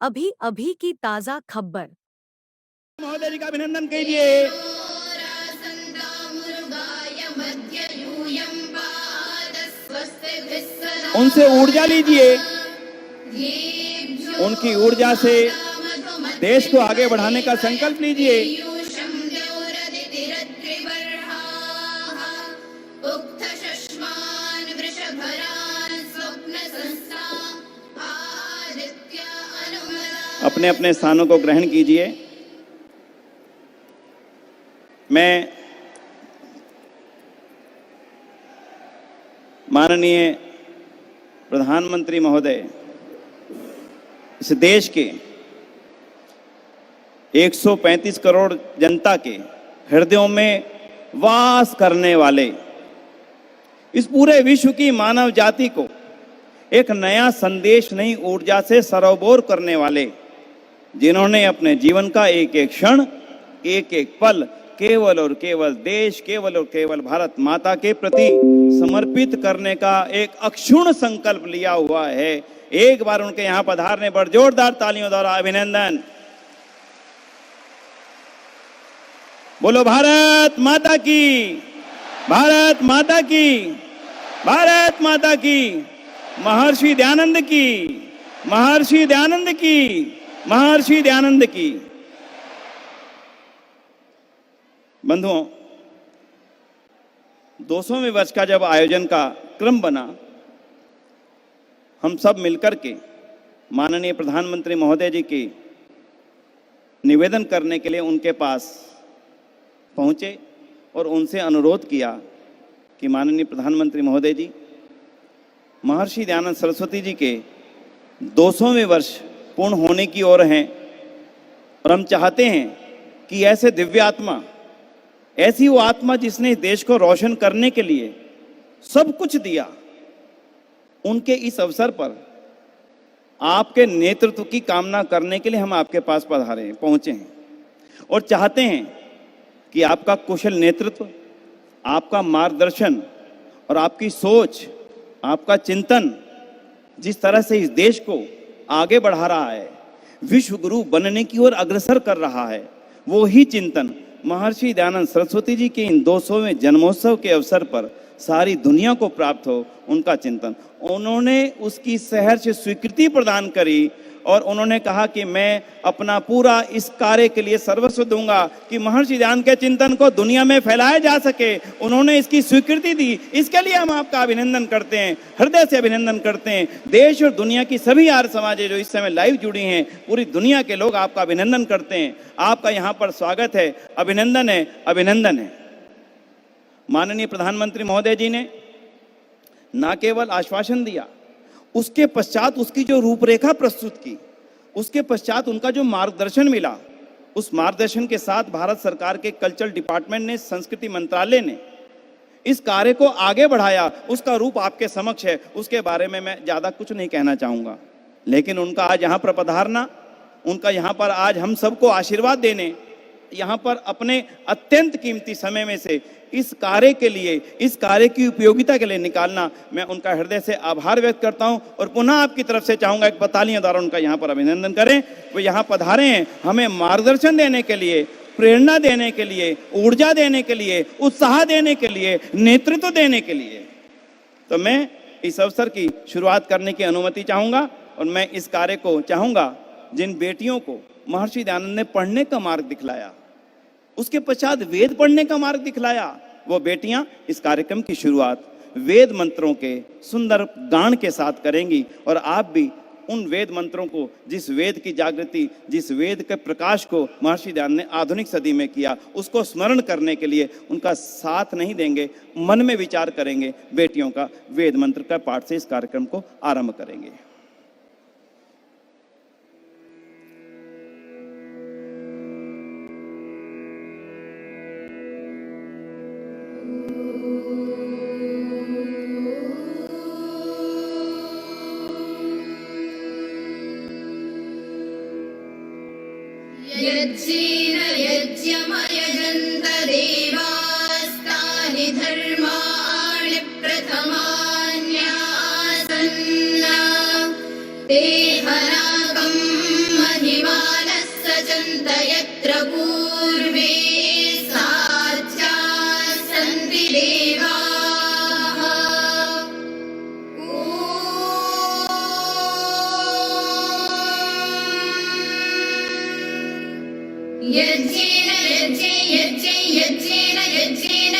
अभी अभी की ताजा खबर। महोदय जी का अभिनंदन कीजिए। उनसे ऊर्जा लीजिए, उनकी ऊर्जा से देश को आगे बढ़ाने का संकल्प लीजिए। अपने अपने स्थानों को ग्रहण कीजिए। मैं माननीय प्रधानमंत्री महोदय, इस देश के 135 करोड़ जनता के हृदयों में वास करने वाले इस पूरे विश्व की मानव जाति को एक नया संदेश, नई ऊर्जा से सरोबोर करने वाले, जिन्होंने अपने जीवन का एक एक क्षण, एक एक पल केवल और केवल देश, केवल और केवल भारत माता के प्रति समर्पित करने का एक अक्षुण्ण संकल्प लिया हुआ है। एक बार उनके यहाँ पधारने पर जोरदार तालियों द्वारा अभिनंदन। बोलो भारत माता की, भारत माता की, भारत माता की। महर्षि दयानंद की, महर्षि दयानंद की, महर्षि दयानंद की। बंधुओं, 200वें वर्ष का जब आयोजन का क्रम बना, हम सब मिलकर के माननीय प्रधानमंत्री महोदय जी की निवेदन करने के लिए उनके पास पहुंचे और उनसे अनुरोध किया कि माननीय प्रधानमंत्री महोदय जी, महर्षि दयानंद सरस्वती जी के 200वें वर्ष पूर्ण होने की ओर हैं और हम चाहते हैं कि ऐसे दिव्य आत्मा, ऐसी वो आत्मा जिसने देश को रोशन करने के लिए सब कुछ दिया, उनके इस अवसर पर आपके नेतृत्व की कामना करने के लिए हम आपके पास पधारे हैं, पहुंचे हैं और चाहते हैं कि आपका कुशल नेतृत्व, आपका मार्गदर्शन और आपकी सोच, आपका चिंतन जिस तरह से इस देश को आगे बढ़ा रहा है, विश्व गुरु बनने की ओर अग्रसर कर रहा है, वो ही चिंतन महर्षि दयानंद सरस्वती जी के इन 200वें जन्मोत्सव के अवसर पर सारी दुनिया को प्राप्त हो, उनका चिंतन। उन्होंने उसकी सहर्ष स्वीकृति प्रदान करी और उन्होंने कहा कि मैं अपना पूरा इस कार्य के लिए सर्वस्व दूंगा कि महर्षि दयानंद के चिंतन को दुनिया में फैलाया जा सके। उन्होंने इसकी स्वीकृति दी, इसके लिए हम आपका अभिनंदन करते हैं, हृदय से अभिनंदन करते हैं। देश और दुनिया की सभी आर्य समाजें जो इस समय लाइव जुड़ी हैं, पूरी दुनिया के लोग आपका अभिनंदन करते हैं। आपका यहाँ पर स्वागत है, अभिनंदन है, अभिनंदन है। माननीय प्रधानमंत्री महोदय जी ने न केवल आश्वासन दिया, उसके पश्चात उसकी जो रूपरेखा प्रस्तुत की, उसके पश्चात उनका जो मार्गदर्शन मिला, उस मार्गदर्शन के साथ भारत सरकार के कल्चरल डिपार्टमेंट ने, संस्कृति मंत्रालय ने इस कार्य को आगे बढ़ाया। उसका रूप आपके समक्ष है, उसके बारे में मैं ज्यादा कुछ नहीं कहना चाहूंगा, लेकिन उनका आज यहाँ पर पधारना, उनका यहाँ पर आज हम सबको आशीर्वाद देने, यहाँ पर अपने अत्यंत कीमती समय में से इस कार्य के लिए, इस कार्य की उपयोगिता के लिए निकालना, मैं उनका हृदय से आभार व्यक्त करता हूं और पुनः आपकी तरफ से चाहूंगा एक तालियों द्वारा उनका यहाँ पर अभिनंदन करें। वो यहाँ पधारे हैं हमें मार्गदर्शन देने के लिए, प्रेरणा देने के लिए, ऊर्जा देने के लिए, उत्साह देने के लिए, नेतृत्व देने के लिए। तो मैं इस अवसर की शुरुआत करने की अनुमति चाहूंगा और मैं इस कार्य को चाहूंगा, जिन बेटियों को महर्षि दयानंद ने पढ़ने का मार्ग दिखलाया, उसके पश्चात वेद पढ़ने का मार्ग दिखलाया, वो बेटियां इस कार्यक्रम की शुरुआत वेद मंत्रों के सुंदर गान के साथ करेंगी और आप भी उन वेद मंत्रों को, जिस वेद की जागृति, जिस वेद के प्रकाश को महर्षि दयानंद ने आधुनिक सदी में किया, उसको स्मरण करने के लिए उनका साथ नहीं देंगे, मन में विचार करेंगे, बेटियों का वेद मंत्र का पाठ से इस कार्यक्रम को आरंभ करेंगे। यज्ञेन यज्ञमयजन्त देवास्तानि धर्माणि प्रथमान्यासन् ते हनाकं प्रचन्त यत्र पूर्वे साध्याः सन्ति देवाः यज्ञेन यज्ञमयजन्त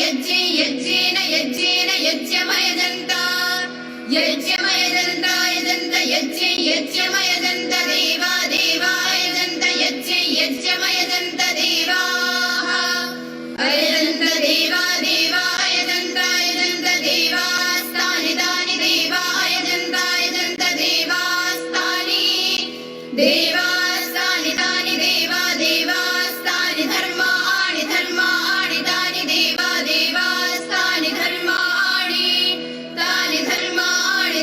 यज्ञेन यज्ञमयजन्त यज्ञमयजन्त देवायजन्त यज्ञमयजन्त देवाः अयजन्त देवायजन्त देवास्तानि तानि देवायजन्त देवास्तानि देवास्तानि तानि देवास्तानि धर्माणि तानि देवास्तानि धर्माणि तानि धर्माणि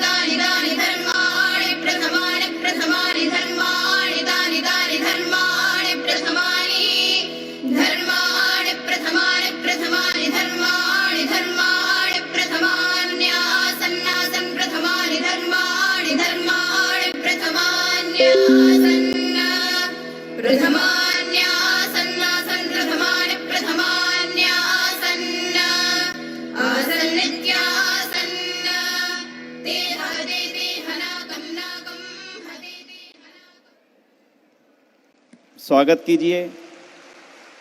तानि धर्माणि प्रथमानि धर्माणि तानि धर्माणि प्रथमानि धर्माणि प्रथमानि धर्माणि प्रथमान्यासन् प्रथमानि धर्माणि प्रथमान्यासन् प्रथमान्यासन् आसन्नित्यासन् ते हदे हनाकं नाकं हदे स्वागत कीजिए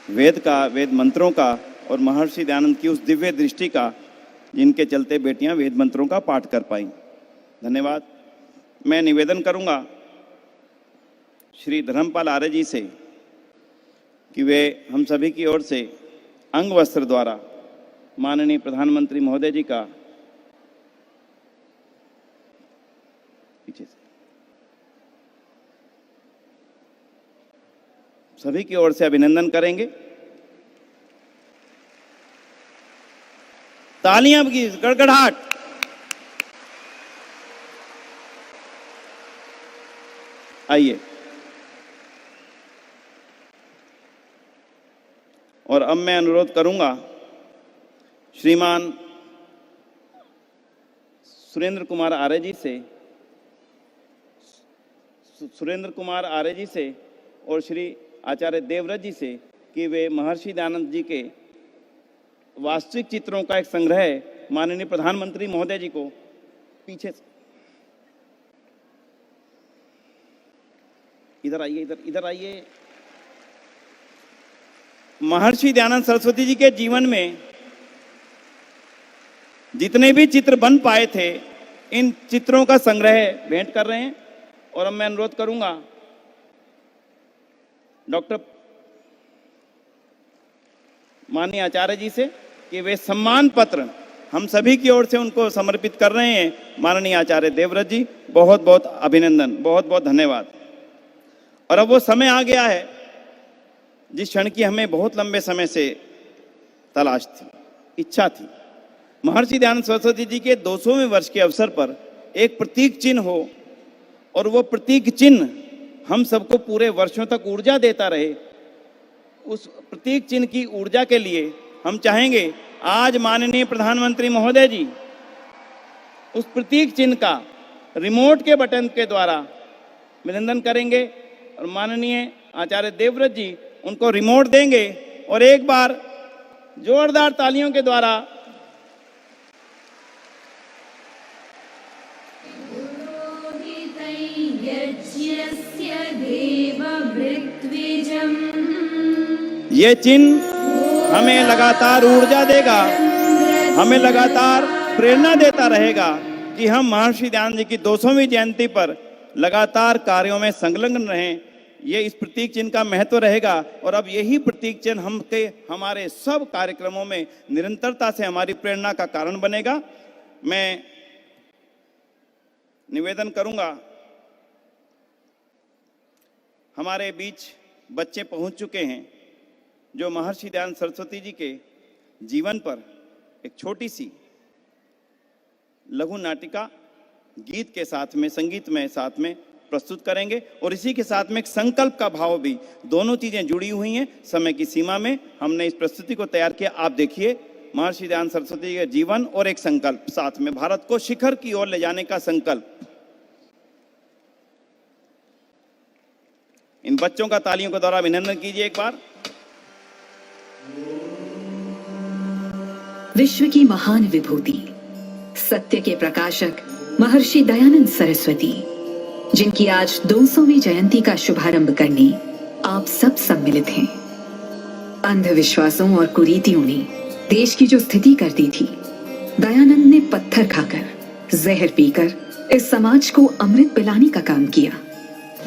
वेद मंत्रों का और महर्षि दयानंद की उस दिव्य दृष्टि का जिनके चलते बेटियां वेद मंत्रों का पाठ कर पाई। धन्यवाद। मैं निवेदन करूंगा श्री धर्मपाल आर्य जी से कि वे हम सभी की ओर से अंग वस्त्र द्वारा माननीय प्रधानमंत्री महोदय जी का पीछे से सभी की ओर से अभिनंदन करेंगे। तालियां की गड़गड़ाहट। आइए और अब मैं अनुरोध करूंगा श्रीमान सुरेंद्र कुमार आर्य जी से और श्री आचार्य देवव्रत जी से कि वे महर्षि दयानंद जी के वास्तविक चित्रों का एक संग्रह माननीय प्रधानमंत्री महोदय जी को पीछे से इधर आइए। महर्षि दयानंद सरस्वती जी के जीवन में जितने भी चित्र बन पाए थे इन चित्रों का संग्रह भेंट कर रहे हैं। और अब मैं अनुरोध करूंगा डॉक्टर माननीय आचार्य जी से कि वे सम्मान पत्र हम सभी की ओर से उनको समर्पित कर रहे हैं। माननीय आचार्य देवव्रत जी, बहुत बहुत अभिनंदन, बहुत बहुत धन्यवाद। और अब वो समय आ गया है जिस क्षण की हमें बहुत लंबे समय से तलाश थी, इच्छा थी। महर्षि दयानंद सरस्वती जी के 200वें वर्ष के अवसर पर एक प्रतीक चिन्ह हो और वो प्रतीक चिन्ह हम सबको पूरे वर्षों तक ऊर्जा देता रहे। उस प्रतीक चिन्ह की ऊर्जा के लिए हम चाहेंगे आज माननीय प्रधानमंत्री महोदय जी उस प्रतीक चिन्ह का रिमोट के बटन के द्वारा अभिनंदन करेंगे और माननीय आचार्य देवव्रत जी उनको रिमोट देंगे और एक बार जोरदार तालियों के द्वारा ये चिन्ह हमें लगातार ऊर्जा देगा, हमें लगातार प्रेरणा देता रहेगा कि हम महर्षि दयानंद जी की 200वीं जयंती पर लगातार कार्यों में संलग्न रहें। ये इस प्रतीक चिन्ह का महत्व रहेगा और अब यही प्रतीक चिन्ह हमारे सब कार्यक्रमों में निरंतरता से हमारी प्रेरणा का कारण बनेगा। मैं निवेदन करूंगा, हमारे बीच बच्चे पहुंच चुके हैं जो महर्षि दयानंद सरस्वती जी के जीवन पर एक छोटी सी लघु नाटिका गीत के साथ में, संगीत में साथ में प्रस्तुत करेंगे और इसी के साथ में एक संकल्प का भाव भी, दोनों चीजें जुड़ी हुई हैं। समय की सीमा में हमने इस प्रस्तुति को तैयार किया। आप देखिए, महर्षि दयानंद सरस्वती जी के जीवन और एक संकल्प साथ में, भारत को शिखर की ओर ले जाने का संकल्प। इन बच्चों का तालियों के द्वारा अभिनंदन कीजिए एक बार। विश्व की महान विभूति, सत्य के प्रकाशक महर्षि दयानंद सरस्वती, जिनकी आज 200वीं जयंती का शुभारंभ करने आप सब सम्मिलित हैं। अंधविश्वासों और कुरीतियों ने देश की जो स्थिति कर दी थी, दयानंद ने पत्थर खाकर, जहर पीकर इस समाज को अमृत पिलाने का काम किया।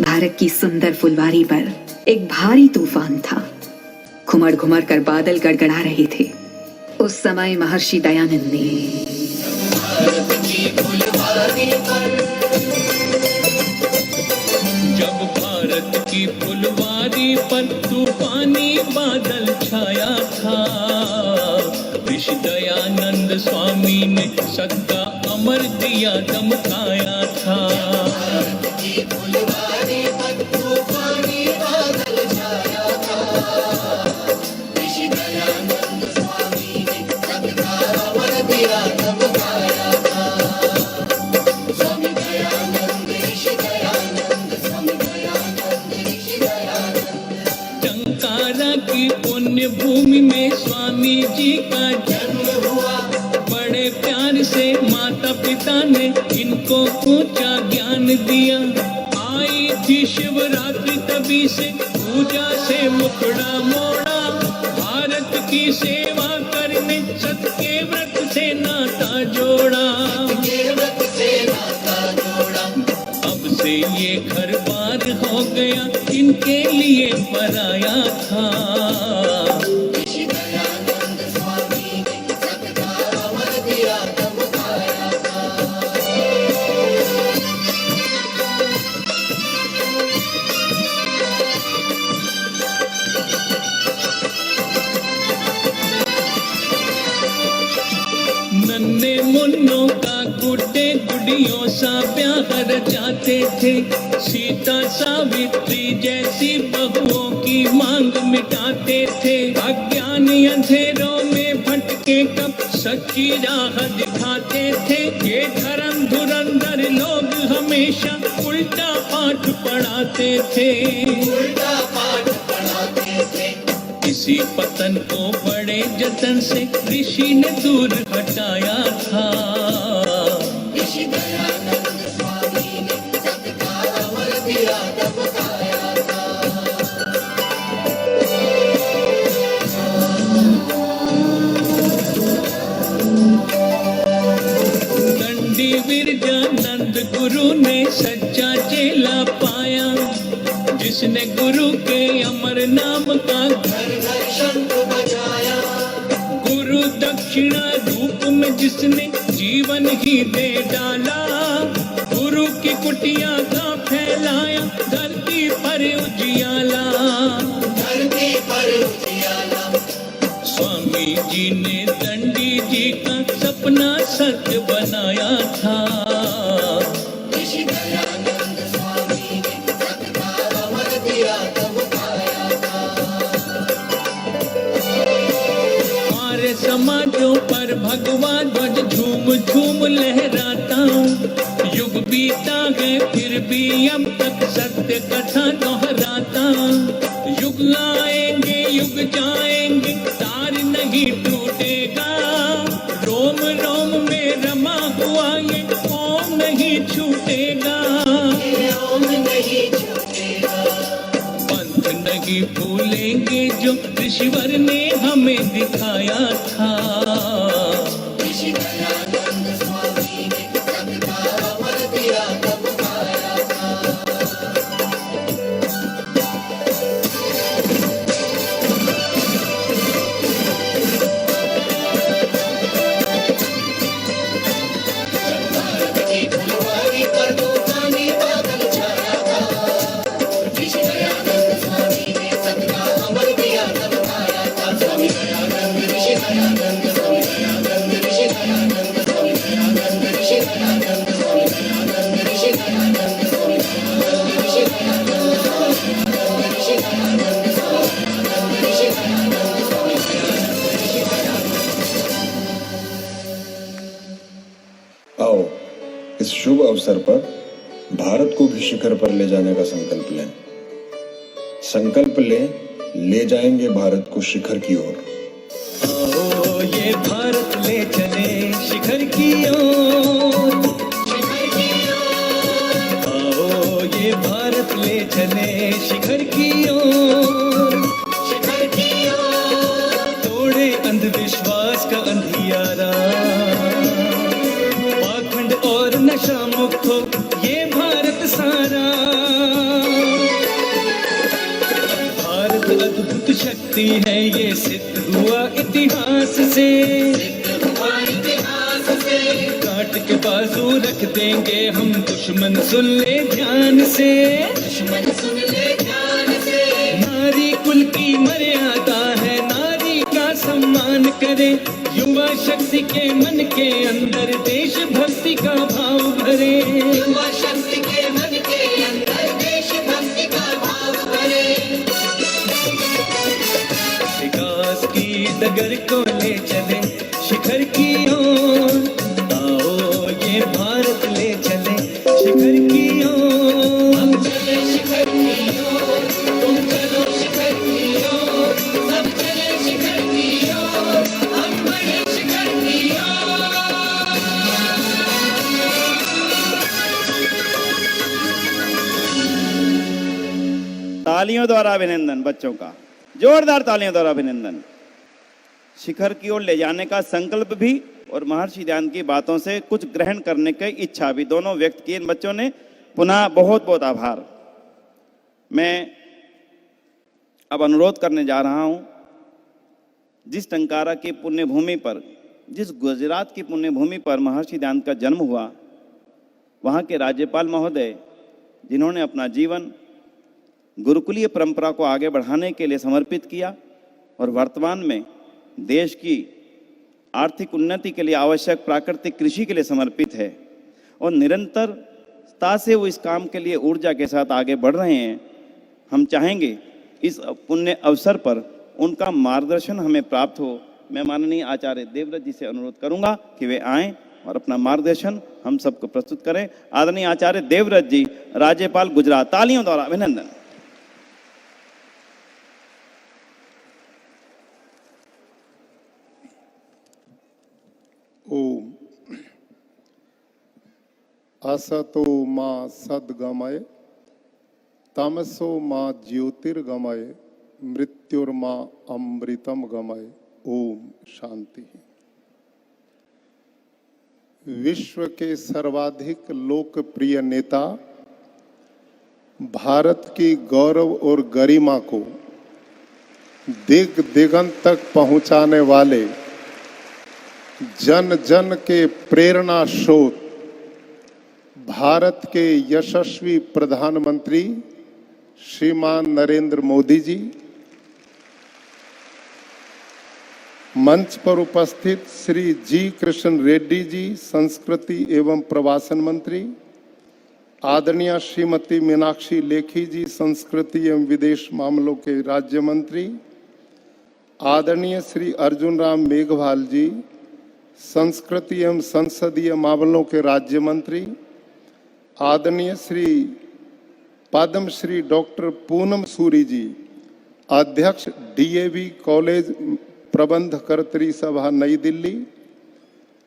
भारत की सुंदर फुलवारी पर एक भारी तूफान था। घुमड़ घुमड़ कर बादल गड़गड़ा रहे थे। उस समय महर्षि दयानंद ने जब भारत की फुलवारी पर तूफानी बादल छाया था, ऋषि दयानंद स्वामी ने सत्ता अमर दिया दमकाया था। भारत की फुलवारी पर तूफानी बादल छाया था, ऋषि दयानंद स्वामी ने सत्ता अमर दिया दमकाया था। स्वामी दयानंद, ऋषि दयानंद, स्वामी दयानंद, ऋषि दयानंद। टंकारा की पुण्य भूमि में स्वामी जी का जन्म हुआ। बड़े प्यार से माता पिता ने इनको ऊंचा ज्ञान दिया। आई थी शिवरात्रि तभी से पूजा से मुखड़ा मोड़ा। भारत की सेवा करने सत के व्रत से नाता जोड़ा। अब से ये घर बार हो गया, इनके लिए पराया था। ऋषि दयानंद स्वामी ने सत्ता अमर दिया दमकाया था। नन्हे मुन्नों का गुड्डे गुड़ियों सा प्यार रचाते थे। सीता सावित्री जैसी बहुओं की मांग मिटाते थे। अज्ञान अंधेरों में भटके कब सच्ची राह दिखाते थे। ये धर्म धुरंधर लोग हमेशा उल्टा पाठ पढ़ाते थे। उल्टा पाठ पढ़ाते थे। इसी पतन को बड़े जतन से ऋषि ने दूर हटाया था। ऋषि दयानंद स्वामी ने सत्ता अमर दिया दमकाया था। दंडी विरजानंद गुरु ने सच्चा चेला पाया। जिसने गुरु के अमर नाम का घर घर शंख बजाया। गुरु दक्षिणा रूप में जिसने जीवन ही दे डाला। गुरु की कुटिया का फैलाया धरती पर उजियाला। धरती पर उजियाला। स्वामी जी ने दंडी जी का सपना सत्य बनाया था। ऋषि दयानंद स्वामी ने सत्ता अमर दिया दमकाया था। हमारे समाजों पर भगवा ध्वज झूम झूम लहराता। युग बीता है फिर भी अब तक सत्य कथा दोहराता। युग आएंगे युग जाएंगे तार नहीं टूटेगा। रोम रोम में रमा हुआ ये ओम नहीं छूटेगा। ओम नहीं छूटेगा। पंथ नहीं भूलेंगे जो ऋषिवर ने हमें दिखाया था। ऋषि दयानंद स्वामी ने सत्ता अमर दिया दमकाया था। भारत की फुलवारी पर तूफानी बादल छाया था। ऋषि दयानंद स्वामी ने सत्ता अमर दिया दमकाया था। स्वामी दयानंद, ऋषि दयानंद, स्वामी दयानंद, ऋषि दयानंद, स्वामी दयानंद, ऋषि दयानंद, स्वामी दयानंद, ऋषि दयानंद, स्वामी दयानंद, ऋषि दयानंद, स्वामी दयानंद, ऋषि दयानंद, स्वामी दयानंद, ऋषि दयानंद, स्वामी दयानंद, ऋषि दयानंद। आओ इस शुभ अवसर पर भारत को भी शिखर पर ले जाने का संकल्प लें। संकल्प ले जाएंगे भारत को शिखर की ओर। आओ ये भारत ले चले शिखर की ओर, आओ ये भारत ले चले शिखर की ओर, तोड़े अंधविश्वास का अंधियारा, पाखंड और नशा मुक्त हो ये भारत सारा। भारत अद्भुत शक्ति है ये सिद्ध हुआ इतिहास से, काट के बाजू रख देंगे हम दुश्मन सुन ले ध्यान से, नारी कुल की मर्यादा है नारी का सम्मान करे, युवा शक्ति के मन के अंदर देशभक्ति का भाव भरे, युवा शक्ति के मन के अंदर देशभक्ति का भाव भरे, विकास की डगर को ले चले शिखर की ओर, आओ ये भारत ले चले शिखर की ओर, हम चले शिखर की ओर, तुम चलो शिखर की ओर, सब चले शिखर की ओर, हम बढ़े शिखर की ओर। तालियों द्वारा अभिनंदन बच्चों का, जोरदार तालियों द्वारा अभिनंदन। शिखर की ओर ले जाने का संकल्प भी और महर्षि दयानंद की बातों से कुछ ग्रहण करने की इच्छा भी दोनों व्यक्त की इन बच्चों ने। पुनः बहुत बहुत आभार। मैं अब अनुरोध करने जा रहा हूं, जिस टंकारा की पुण्य भूमि पर, जिस गुजरात की पुण्य भूमि पर महर्षि दयानंद का जन्म हुआ, वहां के राज्यपाल महोदय जिन्होंने अपना जीवन गुरुकुलीय परंपरा को आगे बढ़ाने के लिए समर्पित किया और वर्तमान में देश की आर्थिक उन्नति के लिए आवश्यक प्राकृतिक कृषि के लिए समर्पित है और निरंतरता से वो इस काम के लिए ऊर्जा के साथ आगे बढ़ रहे हैं। हम चाहेंगे इस पुण्य अवसर पर उनका मार्गदर्शन हमें प्राप्त हो। मैं माननीय आचार्य देवव्रत जी से अनुरोध करूंगा कि वे आएं और अपना मार्गदर्शन हम सबको प्रस्तुत करें। आदरणीय आचार्य देवव्रत जी, राज्यपाल गुजरात, तालियों द्वारा अभिनंदन। ओम असतो मां सद्गमय तमसो मां ज्योतिर्गमय मृत्युर्मा अमृतम गमय। ओम शांति। विश्व के सर्वाधिक लोकप्रिय नेता, भारत की गौरव और गरिमा को दिग दिगंत तक पहुंचाने वाले, जन जन के प्रेरणा स्रोत, भारत के यशस्वी प्रधानमंत्री श्रीमान नरेंद्र मोदी जी, मंच पर उपस्थित श्री जी कृष्ण रेड्डी जी, संस्कृति एवं प्रवासन मंत्री, आदरणीय श्रीमती मीनाक्षी लेखी जी, संस्कृति एवं विदेश मामलों के राज्य मंत्री, आदरणीय श्री अर्जुन राम मेघवाल जी, संस्कृति एवं संसदीय मामलों के राज्य मंत्री, आदरणीय श्री पद्मश्री डॉक्टर पूनम सूरी जी, अध्यक्ष डीएवी कॉलेज प्रबंधकर्त्री सभा नई दिल्ली,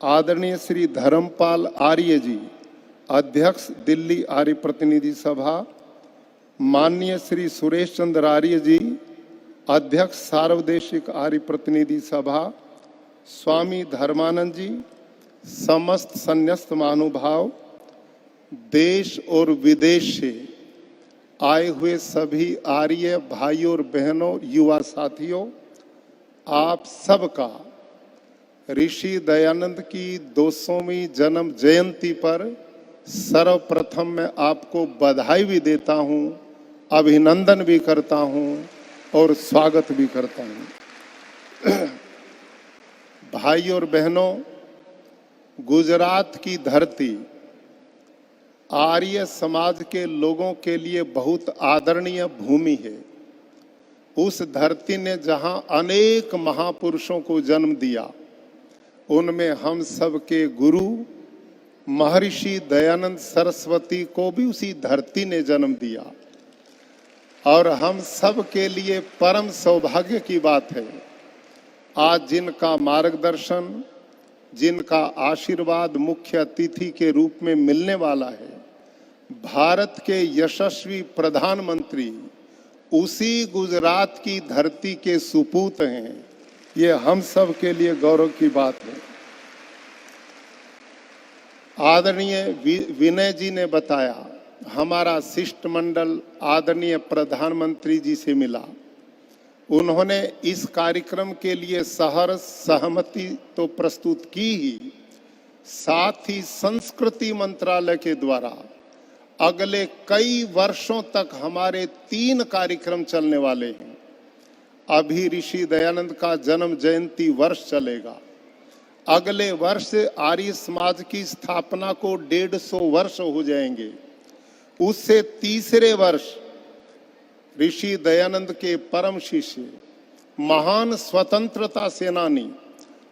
आदरणीय श्री धर्मपाल आर्य जी, अध्यक्ष दिल्ली आर्य प्रतिनिधि सभा, माननीय श्री सुरेश चंद्र आर्य जी, अध्यक्ष सार्वदेशिक आर्य प्रतिनिधि सभा, स्वामी धर्मानंद जी, समस्त संन्यस्त महानुभाव, देश और विदेश से आए हुए सभी आर्य भाइयों और बहनों, युवा साथियों, आप सबका ऋषि दयानंद की 200वीं जन्म जयंती पर सर्वप्रथम मैं आपको बधाई भी देता हूं, अभिनंदन भी करता हूं और स्वागत भी करता हूं। भाई और बहनों, गुजरात की धरती आर्य समाज के लोगों के लिए बहुत आदरणीय भूमि है। उस धरती ने जहां अनेक महापुरुषों को जन्म दिया, उनमें हम सब के गुरु महर्षि दयानंद सरस्वती को भी उसी धरती ने जन्म दिया। और हम सब के लिए परम सौभाग्य की बात है आज जिनका मार्गदर्शन, जिनका आशीर्वाद मुख्य अतिथि के रूप में मिलने वाला है, भारत के यशस्वी प्रधानमंत्री उसी गुजरात की धरती के सुपूत हैं। ये हम सब के लिए गौरव की बात है। आदरणीय विनय जी ने बताया, हमारा शिष्टमंडल आदरणीय प्रधानमंत्री जी से मिला। उन्होंने इस कार्यक्रम के लिए सहर्ष सहमति तो प्रस्तुत की ही, साथ ही संस्कृति मंत्रालय के द्वारा अगले कई वर्षों तक हमारे 3 कार्यक्रम चलने वाले हैं। अभी ऋषि दयानंद का जन्म जयंती वर्ष चलेगा। अगले वर्ष आर्य समाज की स्थापना को 150 वर्ष हो जाएंगे। उससे तीसरे वर्ष ऋषि दयानंद के परम शिष्य, महान स्वतंत्रता सेनानी,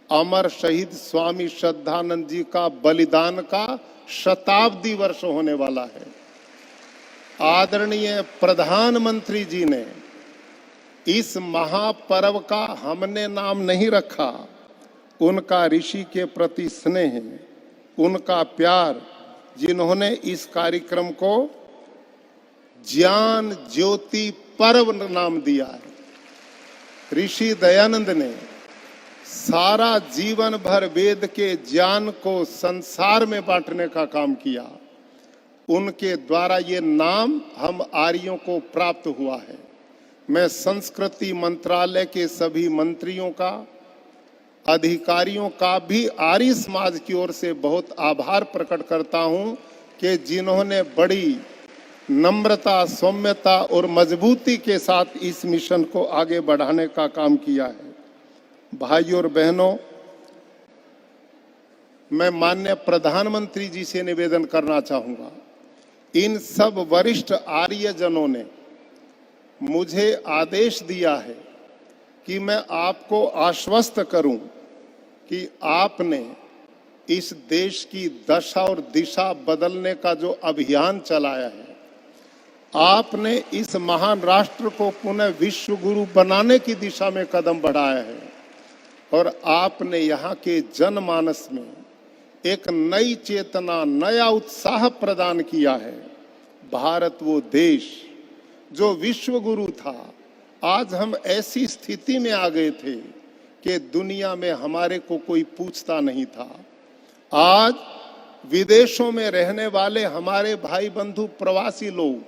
अमर शहीद स्वामी श्रद्धानंद जी का बलिदान का शताब्दी वर्ष होने वाला है। आदरणीय प्रधानमंत्री जी ने इस महापर्व का हमने नाम नहीं रखा, उनका ऋषि के प्रति स्नेह, उनका प्यार, जिन्होंने इस कार्यक्रम को ज्ञान ज्योति पर्व नाम दिया है। ऋषि दयानंद ने सारा जीवन भर वेद के ज्ञान को संसार में बांटने का काम किया। उनके द्वारा ये नाम हम आर्यों को प्राप्त हुआ है। मैं संस्कृति मंत्रालय के सभी मंत्रियों का, अधिकारियों का भी आर्य समाज की ओर से बहुत आभार प्रकट करता हूं कि जिन्होंने बड़ी नम्रता, सौम्यता और मजबूती के साथ इस मिशन को आगे बढ़ाने का काम किया है। भाइयों और बहनों, मैं माननीय प्रधानमंत्री जी से निवेदन करना चाहूंगा, इन सब वरिष्ठ आर्यजनों ने मुझे आदेश दिया है कि मैं आपको आश्वस्त करूं कि आपने इस देश की दशा और दिशा बदलने का जो अभियान चलाया है, आपने इस महान राष्ट्र को पुनः विश्व गुरु बनाने की दिशा में कदम बढ़ाया है और आपने यहाँ के जनमानस में एक नई चेतना, नया उत्साह प्रदान किया है। भारत वो देश जो विश्व गुरु था, आज हम ऐसी स्थिति में आ गए थे कि दुनिया में हमारे को कोई पूछता नहीं था। आज विदेशों में रहने वाले हमारे भाई बंधु प्रवासी लोग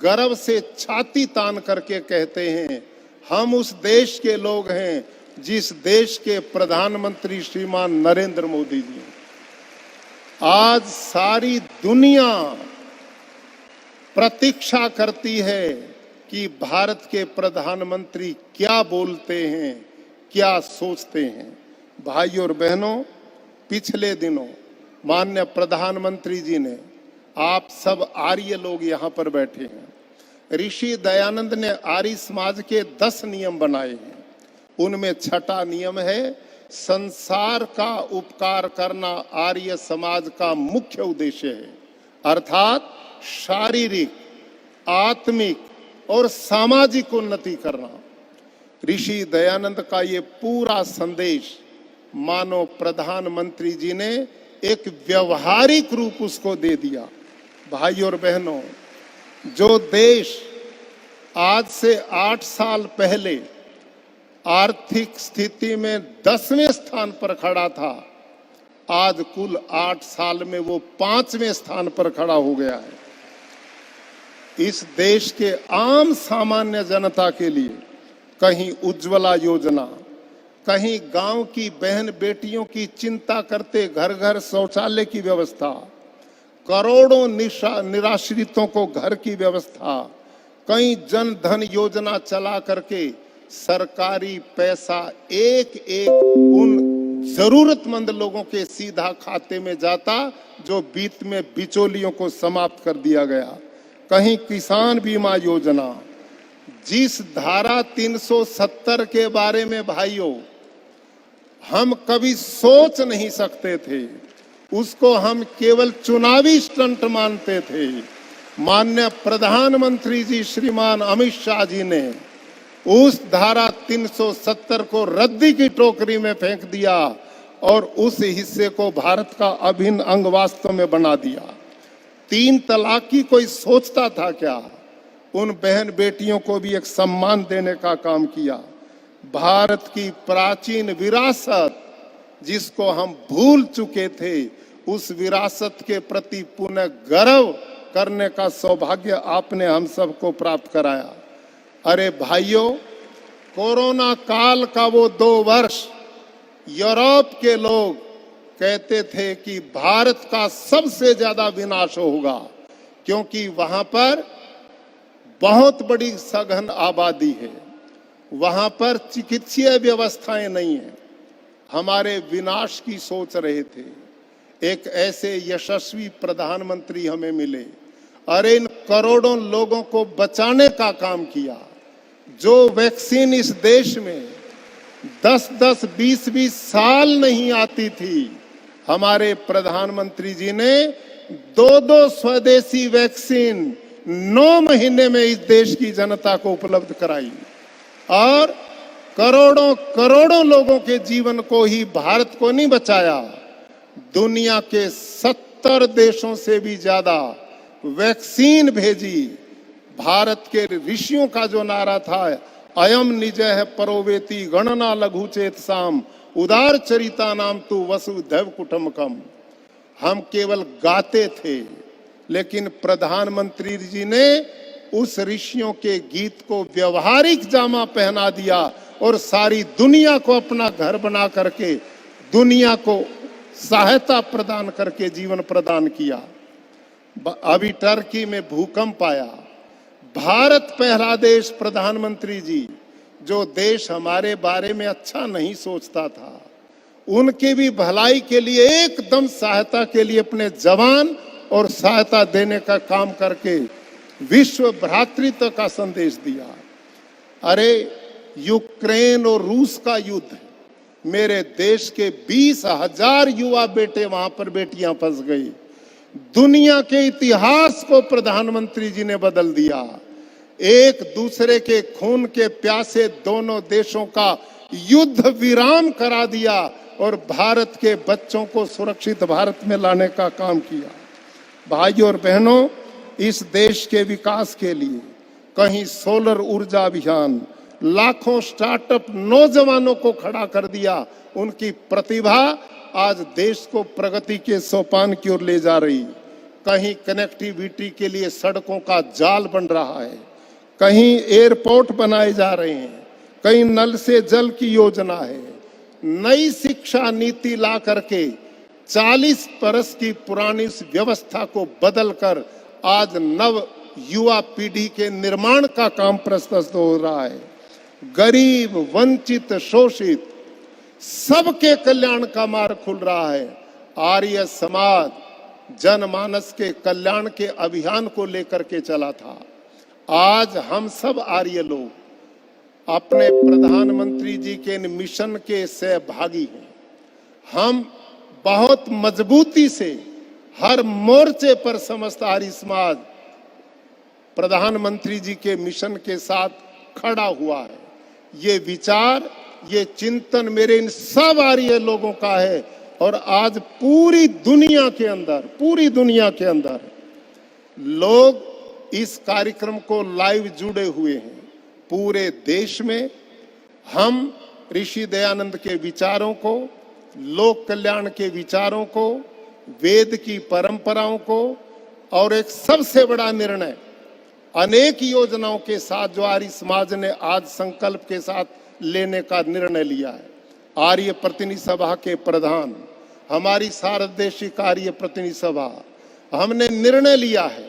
गर्व से छाती तान करके कहते हैं, हम उस देश के लोग हैं जिस देश के प्रधानमंत्री श्रीमान नरेंद्र मोदी जी। आज सारी दुनिया प्रतीक्षा करती है कि भारत के प्रधानमंत्री क्या बोलते हैं, क्या सोचते हैं। भाइयों और बहनों, पिछले दिनों माननीय प्रधानमंत्री जी ने, आप सब आर्य लोग यहाँ पर बैठे हैं, ऋषि दयानंद ने आर्य समाज के 10 नियम बनाए हैं। उनमें 6वां नियम है, संसार का उपकार करना आर्य समाज का मुख्य उद्देश्य है, अर्थात शारीरिक, आत्मिक और सामाजिक उन्नति करना। ऋषि दयानंद का ये पूरा संदेश मानो प्रधानमंत्री जी ने एक व्यवहारिक रूप उसको दे दिया। भाइयों और बहनों, जो देश आज से 8 साल पहले आर्थिक स्थिति में 10वें स्थान पर खड़ा था, आज कुल 8 साल में वो 5वें स्थान पर खड़ा हो गया है। इस देश के आम सामान्य जनता के लिए कहीं उज्ज्वला योजना, कहीं गांव की बहन बेटियों की चिंता करते घर घर शौचालय की व्यवस्था, करोड़ों निराश्रितों को घर की व्यवस्था, कई जन धन योजना चला करके सरकारी पैसा एक एक उन जरूरतमंद लोगों के सीधा खाते में जाता जो बीच में बिचौलियों को समाप्त कर दिया गया। कहीं किसान बीमा योजना, जिस धारा 370 के बारे में भाइयों हम कभी सोच नहीं सकते थे, उसको हम केवल चुनावी स्टंट मानते थे, माननीय प्रधानमंत्री जी श्रीमान अमित शाह जी ने उस धारा 370 को रद्दी की टोकरी में फेंक दिया और उस हिस्से को भारत का अभिन्न अंग वास्तव में बना दिया। 3 तलाक की कोई सोचता था क्या? उन बहन बेटियों को भी एक सम्मान देने का काम किया। भारत की प्राचीन विरासत जिसको हम भूल चुके थे, उस विरासत के प्रति पुनः गर्व करने का सौभाग्य आपने हम सबको प्राप्त कराया। अरे भाइयों, कोरोना काल का वो 2 वर्ष यूरोप के लोग कहते थे कि भारत का सबसे ज्यादा विनाश होगा, क्योंकि वहां पर बहुत बड़ी सघन आबादी है, वहां पर चिकित्सीय व्यवस्थाएं नहीं है। हमारे विनाश की सोच रहे थे। एक ऐसे यशस्वी प्रधानमंत्री हमें मिले, अरे इन करोड़ों लोगों को बचाने का काम किया। जो वैक्सीन इस देश में 10-10, 20-20 साल नहीं आती थी, हमारे प्रधानमंत्री जी ने 2-2 स्वदेशी वैक्सीन 9 महीने में इस देश की जनता को उपलब्ध कराई और करोड़ों करोड़ों लोगों के जीवन को ही भारत को नहीं बचाया, दुनिया के 70 देशों से भी ज्यादा वैक्सीन भेजी। भारत के ऋषियों का जो नारा था, अयम निजः परोवेति गणना लघु चेतसाम उदार चरिता नाम तु वसुधैव कुटुंबकम, हम केवल गाते थे, लेकिन प्रधानमंत्री जी ने उस ऋषियों के गीत को व्यवहारिक जामा पहना दिया और सारी दुनिया को अपना घर बना करके दुनिया को सहायता प्रदान करके जीवन प्रदान किया। अभी टर्की में भूकंप आया, भारत पहला देश, प्रधानमंत्री जी जो देश हमारे बारे में अच्छा नहीं सोचता था, उनकी भी भलाई के लिए एकदम सहायता के लिए अपने जवान और सहायता देने का काम करके विश्व भ्रातृत्व का संदेश दिया। अरे यूक्रेन और रूस का युद्ध, मेरे देश के 20,000 युवा बेटे वहां पर बेटियां फंस गई। दुनिया के इतिहास को प्रधानमंत्री जी ने बदल दिया। एक दूसरे के खून के प्यासे दोनों देशों का युद्ध विराम करा दिया और भारत के बच्चों को सुरक्षित भारत में लाने का काम किया। भाइयों और बहनों, इस देश के विकास के लिए कहीं सोलर ऊर्जा अभियान, लाखों स्टार्टअप नौजवानों को खड़ा कर दिया। उनकी प्रतिभा आज देश को प्रगति के सोपान की ओर ले जा रही। कहीं कनेक्टिविटी के लिए सड़कों का जाल बन रहा है, कहीं एयरपोर्ट बनाए जा रहे हैं, कहीं नल से जल की योजना है। नई शिक्षा नीति ला करके 40 बरस की पुरानी इस व्यवस्था को बदलकर आज नव युवा पीढ़ी के निर्माण का काम प्रशस्त हो रहा है। गरीब, वंचित, शोषित सबके कल्याण का मार्ग खुल रहा है। आर्य समाज जनमानस के कल्याण के अभियान को लेकर के चला था। आज हम सब आर्य लोग अपने प्रधानमंत्री जी के मिशन के सहभागी हैं। हम बहुत मजबूती से हर मोर्चे पर समस्त आर्य समाज प्रधानमंत्री जी के मिशन के साथ खड़ा हुआ है। ये विचार, ये चिंतन मेरे इन सब आर्य लोगों का है और आज पूरी दुनिया के अंदर लोग इस कार्यक्रम को लाइव जुड़े हुए हैं। पूरे देश में हम ऋषि दयानंद के विचारों को, लोक कल्याण के विचारों को, वेद की परंपराओं को और एक सबसे बड़ा निर्णय, अनेक योजनाओं के साथ जो आर्य समाज ने आज संकल्प के साथ लेने का निर्णय लिया है। आर्य प्रतिनिधि सभा के प्रधान, हमारी सार्वदेशिक आर्य प्रतिनिधि सभा, हमने निर्णय लिया है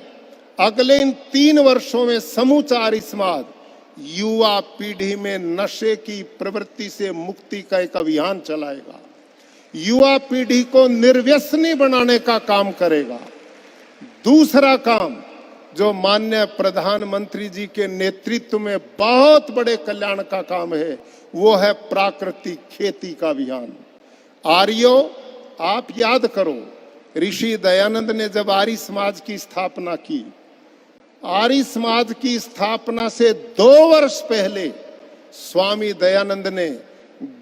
अगले इन 3 वर्षों में समूचा आर्य समाज युवा पीढ़ी में नशे की प्रवृत्ति से मुक्ति का एक अभियान चलाएगा, युवा पीढ़ी को निर्व्यसनी बनाने का काम करेगा। दूसरा काम जो माननीय प्रधानमंत्री जी के नेतृत्व में बहुत बड़े कल्याण का काम है, वो है प्राकृतिक खेती का अभियान। आर्यों, आप याद करो, ऋषि दयानंद ने जब आर्य समाज की स्थापना की आर्य समाज की स्थापना से 2 वर्ष पहले स्वामी दयानंद ने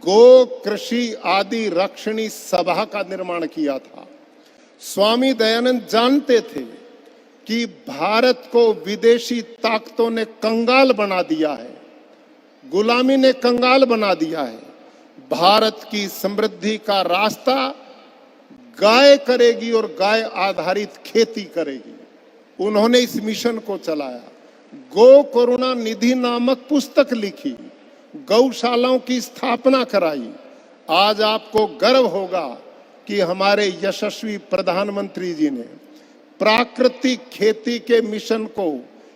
गो कृषि आदि रक्षणी सभा का निर्माण किया था। स्वामी दयानंद जानते थे कि भारत को विदेशी ताकतों ने कंगाल बना दिया है, गुलामी ने कंगाल बना दिया है। भारत की समृद्धि का रास्ता गाय करेगी और गाय आधारित खेती करेगी। उन्होंने इस मिशन को चलाया। गो करुणा निधि नामक पुस्तक लिखी, गौशालाओं की स्थापना कराई। आज आपको गर्व होगा कि हमारे यशस्वी प्रधानमंत्री जी ने प्राकृतिक खेती के मिशन को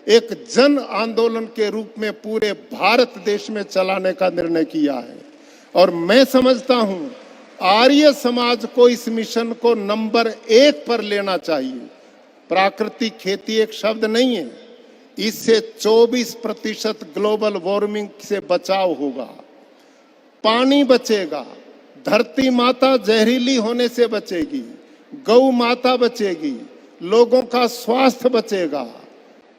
एक जन आंदोलन के रूप में पूरे भारत देश में चलाने का निर्णय किया है। और मैं समझता हूं आर्य समाज को इस मिशन को नंबर 1 पर लेना चाहिए। प्राकृतिक खेती एक शब्द नहीं है, इससे 24% ग्लोबल वार्मिंग से बचाव होगा, पानी बचेगा, धरती माता जहरीली होने से बचेगी, गौ माता बचेगी, लोगों का स्वास्थ्य बचेगा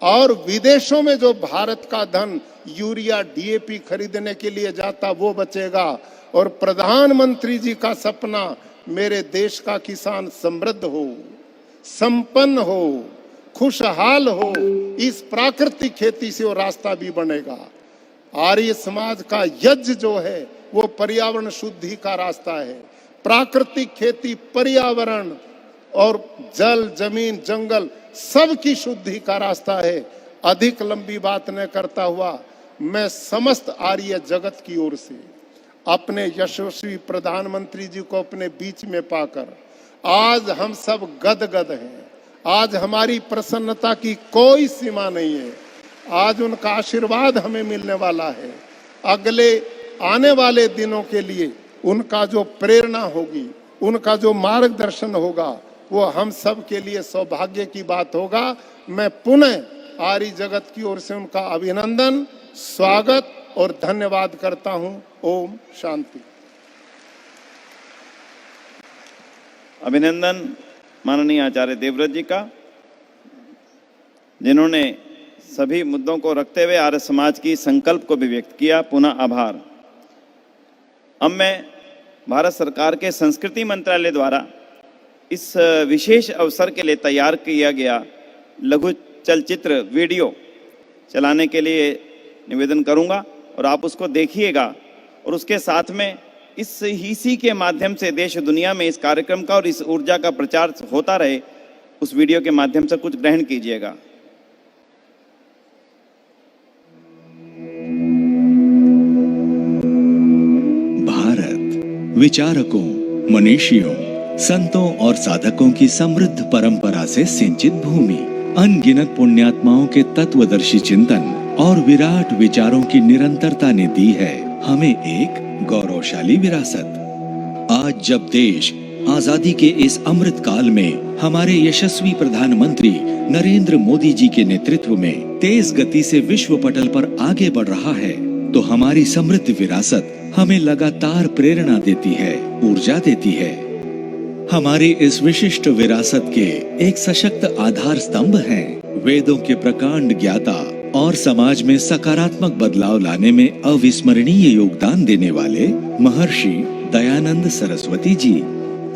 और विदेशों में जो भारत का धन यूरिया डीएपी खरीदने के लिए जाता वो बचेगा। और प्रधानमंत्री जी का सपना मेरे देश का किसान समृद्ध हो, संपन्न हो, खुशहाल हो, इस प्राकृतिक खेती से वो रास्ता भी बनेगा। आर्य समाज का यज्ञ जो है वो पर्यावरण शुद्धि का रास्ता है। प्राकृतिक खेती पर्यावरण और जल, जमीन, जंगल सबकी शुद्धि का रास्ता है। अधिक लंबी बात न करता हुआ मैं समस्त आर्य जगत की ओर से अपने यशस्वी प्रधानमंत्री जी को अपने बीच में पाकर आज हम सब गदगद हैं। आज हमारी प्रसन्नता की कोई सीमा नहीं है। आज उनका आशीर्वाद हमें मिलने वाला है। अगले आने वाले दिनों के लिए उनका जो प्रेरणा होगी, उनका जो मार्गदर्शन होगा, वो हम सब के लिए सौभाग्य की बात होगा। मैं पुनः आर्य जगत की ओर से उनका अभिनंदन, स्वागत और धन्यवाद करता हूं। ओम शांति। अभिनंदन माननीय आचार्य देवव्रत जी का, जिन्होंने सभी मुद्दों को रखते हुए आर्य समाज की संकल्प को भी व्यक्त किया। पुनः आभार। अब मैं भारत सरकार के संस्कृति मंत्रालय द्वारा इस विशेष अवसर के लिए तैयार किया गया लघु चलचित्र वीडियो चलाने के लिए निवेदन करूंगा और आप उसको देखिएगा और उसके साथ में इसी के माध्यम से देश दुनिया में इस कार्यक्रम का और इस ऊर्जा का प्रचार होता रहे, उस वीडियो के माध्यम से कुछ ग्रहण कीजिएगा। भारत विचारकों, मनीषियों, संतों और साधकों की समृद्ध परंपरा से सिंचित भूमि, अनगिनत पुण्यात्माओं के तत्वदर्शी चिंतन और विराट विचारों की निरंतरता ने दी है हमें एक गौरवशाली विरासत। आज जब देश आजादी के इस अमृत काल में हमारे यशस्वी प्रधानमंत्री नरेंद्र मोदी जी के नेतृत्व में तेज गति से विश्व पटल पर आगे बढ़ रहा है, तो हमारी समृद्ध विरासत हमें लगातार प्रेरणा देती है, ऊर्जा देती है। हमारी इस विशिष्ट विरासत के एक सशक्त आधार स्तंभ हैं वेदों के प्रकांड ज्ञाता और समाज में सकारात्मक बदलाव लाने में अविस्मरणीय योगदान देने वाले महर्षि दयानंद सरस्वती जी।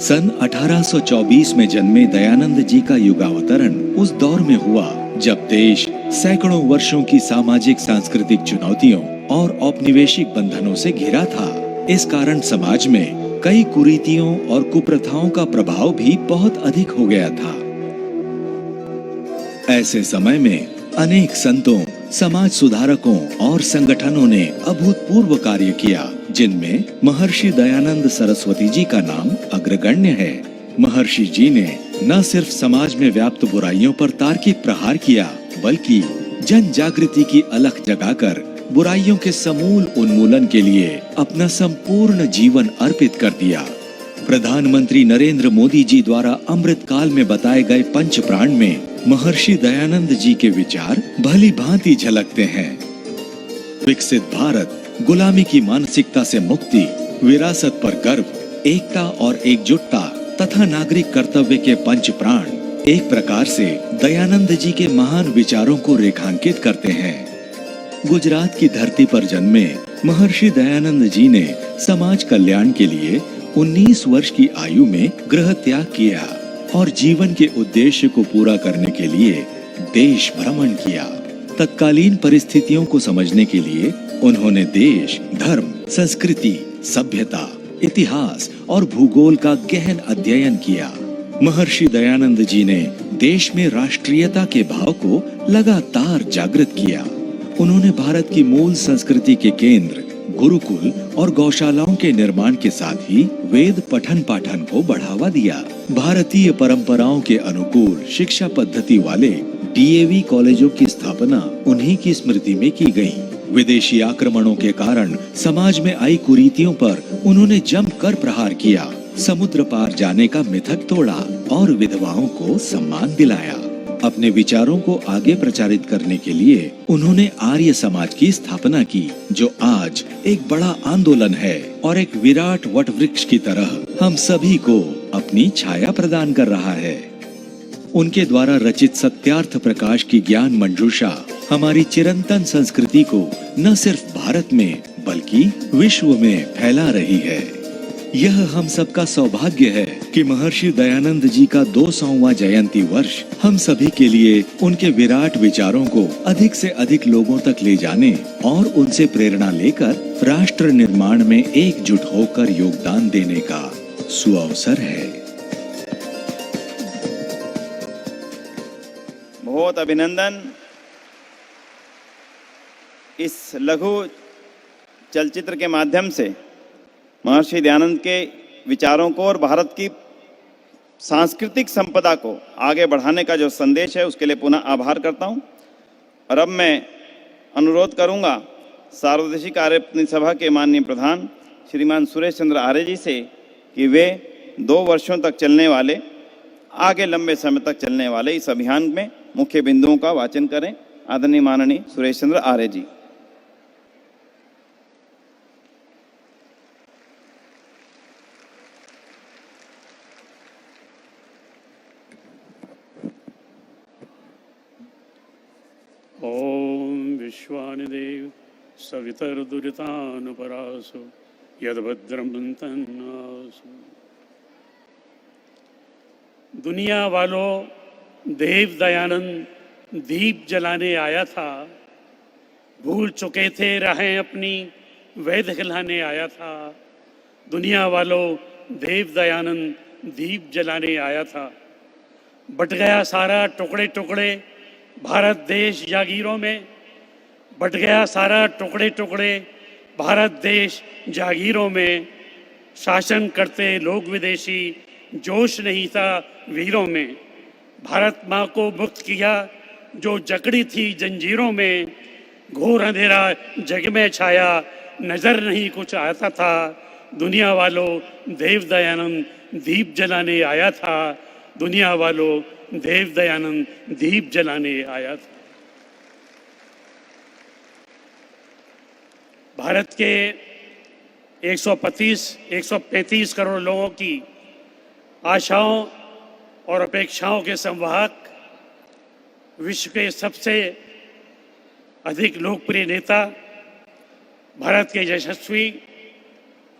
सन 1824 में जन्मे दयानंद जी का युगावतरण उस दौर में हुआ जब देश सैकड़ों वर्षों की सामाजिक सांस्कृतिक चुनौतियों और औपनिवेशिक बंधनों से घिरा था। इस कारण समाज में कई कुरीतियों और कुप्रथाओं का प्रभाव भी बहुत अधिक हो गया था। ऐसे समय में अनेक संतों, समाज सुधारकों और संगठनों ने अभूतपूर्व कार्य किया, जिनमें महर्षि दयानंद सरस्वती जी का नाम अग्रगण्य है। महर्षि जी ने न सिर्फ समाज में व्याप्त बुराइयों पर तार्किक प्रहार किया, बल्कि जन जागृति की अलख जगाकर बुराइयों के समूल उन्मूलन के लिए अपना संपूर्ण जीवन अर्पित कर दिया। प्रधानमंत्री नरेंद्र मोदी जी द्वारा अमृत काल में बताए गए पंच प्राण में महर्षि दयानंद जी के विचार भली भांति झलकते हैं। विकसित भारत, गुलामी की मानसिकता से मुक्ति, विरासत पर गर्व, एकता और एकजुटता तथा नागरिक कर्तव्य के पंच प्राण एक प्रकार से दयानंद जी के महान विचारों को रेखांकित करते हैं। गुजरात की धरती पर जन्मे महर्षि दयानंद जी ने समाज कल्याण के लिए 19 वर्ष की आयु में गृह त्याग किया और जीवन के उद्देश्य को पूरा करने के लिए देश भ्रमण किया। तत्कालीन परिस्थितियों को समझने के लिए उन्होंने देश, धर्म, संस्कृति, सभ्यता, इतिहास और भूगोल का गहन अध्ययन किया। महर्षि दयानंद जी ने देश में राष्ट्रीयता के भाव को लगातार जागृत किया। उन्होंने भारत की मूल संस्कृति के केंद्र, गुरुकुल और गौशालाओं के निर्माण के साथ ही वेद पठन पाठन को बढ़ावा दिया। भारतीय परंपराओं के अनुकूल शिक्षा पद्धति वाले डीएवी कॉलेजों की स्थापना उन्हीं की स्मृति में की गई। विदेशी आक्रमणों के कारण समाज में आई कुरीतियों पर उन्होंने जमकर प्रहार किया। समुद्र पार जाने का मिथक तोड़ा और विधवाओं को सम्मान दिलाया। अपने विचारों को आगे प्रचारित करने के लिए उन्होंने आर्य समाज की स्थापना की, जो आज एक बड़ा आंदोलन है और एक विराट वटवृक्ष की तरह हम सभी को अपनी छाया प्रदान कर रहा है। उनके द्वारा रचित सत्यार्थ प्रकाश की ज्ञान मंजूषा हमारी चिरंतन संस्कृति को न सिर्फ भारत में बल्कि विश्व में फैला रही है। यह हम सबका सौभाग्य है कि महर्षि दयानंद जी का 200वां जयंती वर्ष हम सभी के लिए उनके विराट विचारों को अधिक से अधिक लोगों तक ले जाने और उनसे प्रेरणा लेकर राष्ट्र निर्माण में एकजुट होकर योगदान देने का सुअवसर है। बहुत अभिनंदन। इस लघु चलचित्र के माध्यम से महर्षि दयानंद के विचारों को और भारत की सांस्कृतिक संपदा को आगे बढ़ाने का जो संदेश है उसके लिए पुनः आभार करता हूं। और अब मैं अनुरोध करूंगा सार्वदेशिक कार्य सभा के माननीय प्रधान श्रीमान सुरेश चंद्र आर्य जी से कि वे 2 वर्षों तक चलने वाले, आगे लंबे समय तक चलने वाले इस अभियान में मुख्य बिंदुओं का वाचन करें। आदरणीय माननीय सुरेश चंद्र आर्य जी। ओम विश्वानिदेव सवितर्दुरितानुपरासु यद्भद्रं तन्नासु। दुनिया वालों, देव दयानंद दीप जलाने आया था, भूल चुके थे राहें अपनी, वेद खिलाने आया था। दुनिया वालों, देव दयानंद दीप जलाने आया था। बट गया सारा टुकड़े टुकड़े भारत देश जागीरों में, बट गया सारा टुकड़े टुकड़े भारत देश जागीरों में। शासन करते लोग विदेशी, जोश नहीं था वीरों में। भारत माँ को मुक्त किया जो जकड़ी थी जंजीरों में। घोर अंधेरा जग में छाया, नजर नहीं कुछ आता था। दुनिया वालों, देव दयानंद दीप जलाने आया था। दुनिया वालों, देव दयानंद दीप जलाने आया था। भारत के 135 करोड़ लोगों की आशाओं और अपेक्षाओं के संवाहक, विश्व के सबसे अधिक लोकप्रिय नेता, भारत के यशस्वी,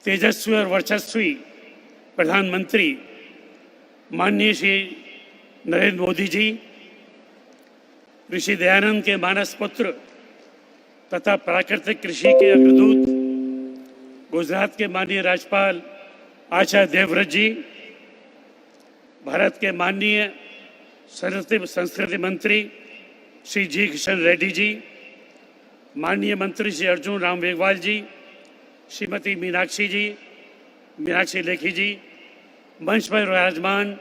तेजस्वी और वर्चस्वी प्रधानमंत्री माननीय श्री नरेंद्र मोदी जी, ऋषि दयानंद के मानस पुत्र तथा प्राकृतिक कृषि के अग्रदूत गुजरात के माननीय राज्यपाल आचार्य देवव्रत जी, भारत के माननीय संस्कृति मंत्री श्री जी किशन रेड्डी जी, माननीय मंत्री श्री अर्जुन राम मेघवाल जी, श्रीमती मीनाक्षी लेखी जी, मंच पर विराजमान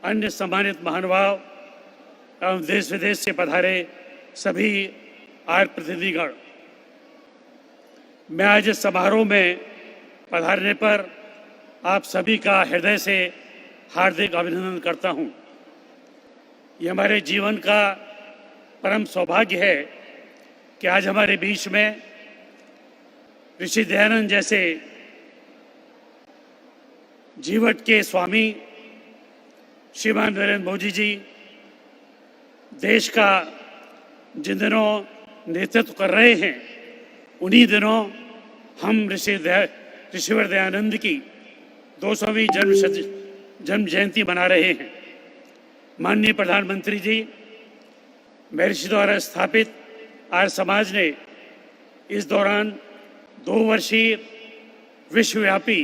अन्य सम्मानित महानुभाव एवं देश विदेश से पधारे सभी आर्य प्रतिनिधिगण, मैं आज इस समारोह में पधारने पर आप सभी का हृदय से हार्दिक अभिनंदन करता हूं। ये हमारे जीवन का परम सौभाग्य है कि आज हमारे बीच में ऋषि दयानंद जैसे जीवट के स्वामी श्रीमान नरेंद्र मोदी जी देश का जिन दिनों नेतृत्व कर रहे हैं, उन्हीं दिनों हम ऋषिवर दयानंद की 200वीं जन्म जयंती मना रहे हैं। माननीय प्रधानमंत्री जी, महर्षि द्वारा स्थापित आर्य समाज ने इस दौरान 2 वर्षीय विश्वव्यापी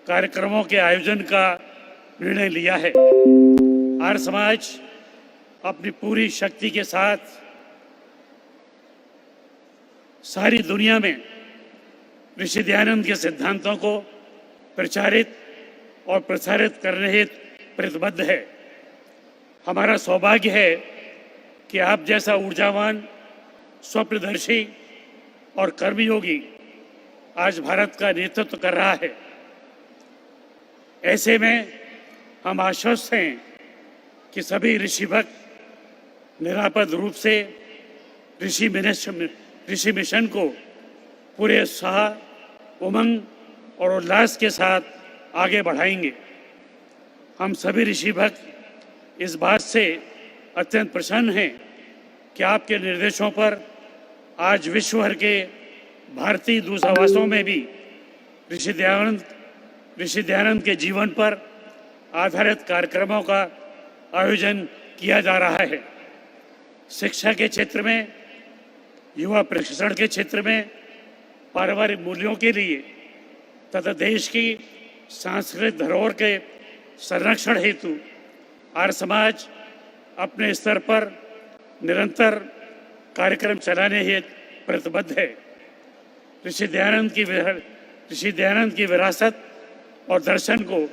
कार्यक्रमों के आयोजन का निर्णय लिया है। आर्य समाज अपनी पूरी शक्ति के साथ सारी दुनिया में ऋषि दयानंद के सिद्धांतों को प्रचारित और प्रसारित करने हेतु प्रतिबद्ध है। हमारा सौभाग्य है कि आप जैसा ऊर्जावान, स्वप्नदर्शी और कर्मयोगी आज भारत का नेतृत्व कर रहा है। ऐसे में हम आश्वस्त हैं कि सभी ऋषि भक्त निरापद रूप से ऋषि मिशन को पूरे उत्साह, उमंग और उल्लास के साथ आगे बढ़ाएंगे। हम सभी ऋषि भक्त इस बात से अत्यंत प्रसन्न हैं कि आपके निर्देशों पर आज विश्व भर के भारतीय दूतावासों में भी ऋषि दयानंद के जीवन पर आधारित कार्यक्रमों का आयोजन किया जा रहा है। शिक्षा के क्षेत्र में, युवा प्रशिक्षण के क्षेत्र में, पारिवारिक मूल्यों के लिए तथा देश की सांस्कृतिक धरोहर के संरक्षण हेतु आर्य समाज अपने स्तर पर निरंतर कार्यक्रम चलाने हेतु प्रतिबद्ध है। ऋषि दयानंद की विरासत और दर्शन को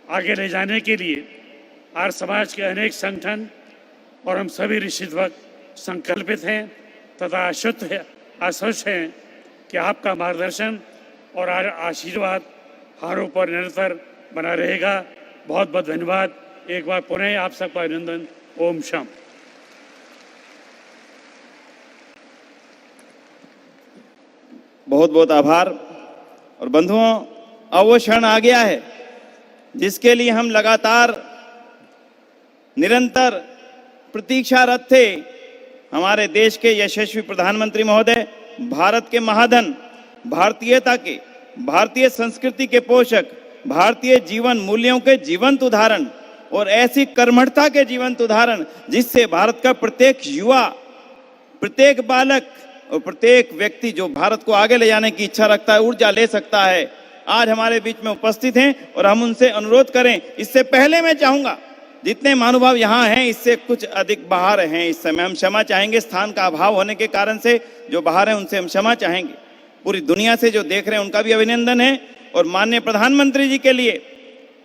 आगे ले जाने के लिए आर्य समाज के अनेक संगठन और हम सभी ऋषि भक्त संकल्पित हैं तथा आश्वस्त हैं कि आपका मार्गदर्शन और आशीर्वाद हमारे ऊपर निरंतर बना रहेगा। बहुत बहुत धन्यवाद। एक बार पुनः आप सबका अभिनंदन। ओम शाम। बहुत बहुत आभार। और बंधुओं, अब वो क्षण आ गया है जिसके लिए हम लगातार निरंतर प्रतीक्षारत थे। हमारे देश के यशस्वी प्रधानमंत्री महोदय, भारत के महाधन, भारतीयता के, भारतीय संस्कृति के पोषक, भारतीय जीवन मूल्यों के जीवंत उदाहरण और ऐसी कर्मठता के जीवंत उदाहरण जिससे भारत का प्रत्येक युवा, प्रत्येक बालक और प्रत्येक व्यक्ति जो भारत को आगे ले जाने की इच्छा रखता है, ऊर्जा ले सकता है, आज हमारे बीच में उपस्थित हैं और हम उनसे अनुरोध करें। इससे पहले मैं चाहूंगा, जितने महानुभाव यहाँ हैं इससे कुछ अधिक बाहर हैं, इस समय हम क्षमा चाहेंगे स्थान का अभाव होने के कारण से। जो बाहर हैं उनसे हम क्षमा चाहेंगे। पूरी दुनिया से जो देख रहे हैं उनका भी अभिनंदन है। और माननीय प्रधानमंत्री जी के लिए,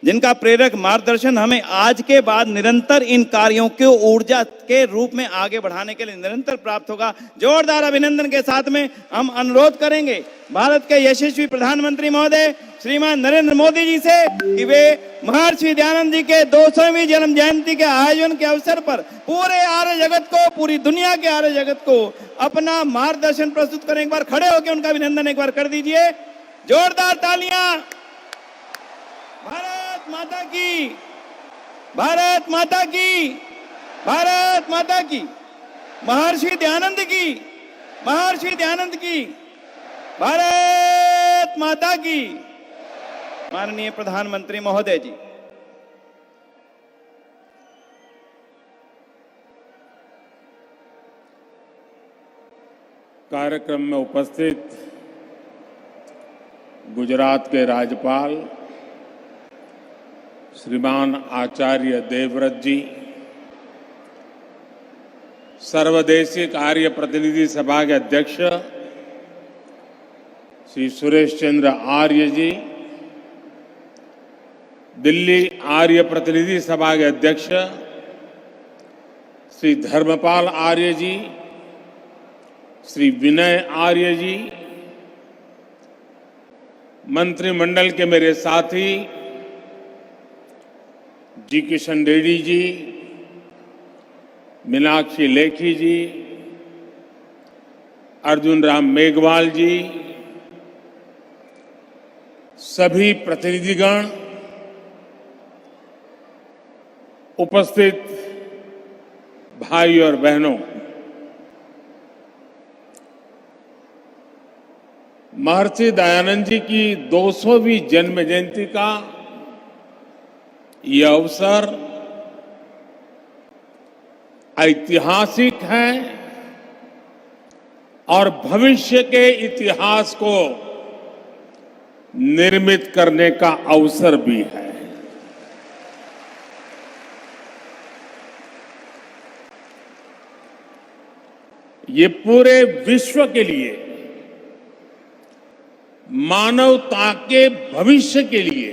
जिनका प्रेरक मार्गदर्शन हमें आज के बाद निरंतर इन कार्यों को ऊर्जा के रूप में आगे बढ़ाने के लिए निरंतर प्राप्त होगा। जोरदार अभिनंदन के साथ में हम अनुरोध करेंगे भारत के यशस्वी प्रधानमंत्री महोदय श्रीमान नरेंद्र मोदी जी से कि वे महर्षि दयानंद जी के 200वीं जन्म जयंती के आयोजन के अवसर पर पूरे आर्य जगत को, पूरी दुनिया के आर्य जगत को अपना मार्गदर्शन प्रस्तुत करें। एक बार खड़े होकर उनका अभिनंदन एक बार कर दीजिए। जोरदार तालियां। भारत माता की, भारत माता की, भारत माता की। महर्षि दयानंद की, महर्षि दयानंद की, भारत माता की। माननीय प्रधानमंत्री महोदय जी, कार्यक्रम में उपस्थित गुजरात के राज्यपाल श्रीमान आचार्य देवव्रत जी, सर्वदेशिक आर्य प्रतिनिधि सभा के अध्यक्ष श्री सुरेश चंद्र आर्य जी, दिल्ली आर्य प्रतिनिधि सभा के अध्यक्ष श्री धर्मपाल आर्य जी, श्री विनय आर्य जी, मंत्रिमंडल के मेरे साथी जी किशन रेड्डी जी, मीनाक्षी लेखी जी, अर्जुन राम मेघवाल जी, सभी प्रतिनिधिगण, उपस्थित भाई और बहनों, महर्षि दयानंद जी की 200वीं जन्म जयंती का यह अवसर ऐतिहासिक है और भविष्य के इतिहास को निर्मित करने का अवसर भी है। ये पूरे विश्व के लिए, मानवता के भविष्य के लिए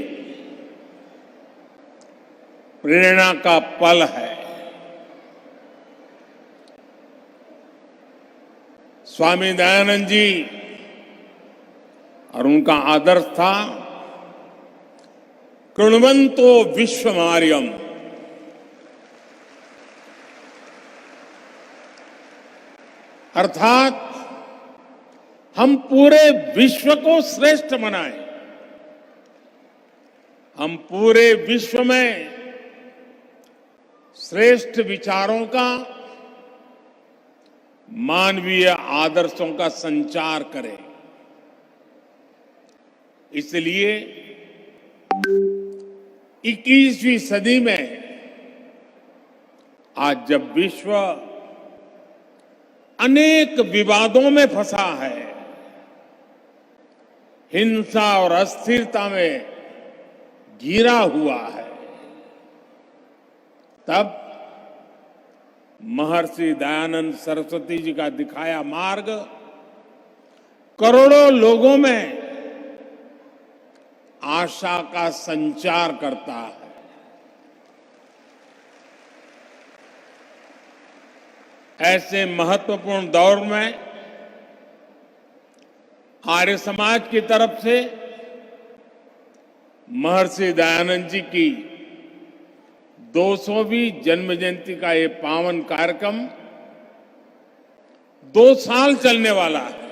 प्रेरणा का पल है। स्वामी दयानंद जी और उनका आदर्श था कृण्वन्तो विश्वमार्यम, अर्थात हम पूरे विश्व को श्रेष्ठ बनाएं, हम पूरे विश्व में श्रेष्ठ विचारों का, मानवीय आदर्शों का संचार करें। इसलिए 21वीं सदी में आज जब विश्व अनेक विवादों में फंसा है, हिंसा और अस्थिरता में घिरा हुआ है, तब महर्षि दयानंद सरस्वती जी का दिखाया मार्ग करोड़ों लोगों में आशा का संचार करता है। ऐसे महत्वपूर्ण दौर में आर्य समाज की तरफ से महर्षि दयानंद जी की 200वीं जन्म जयंती का ये पावन कार्यक्रम 2 साल चलने वाला है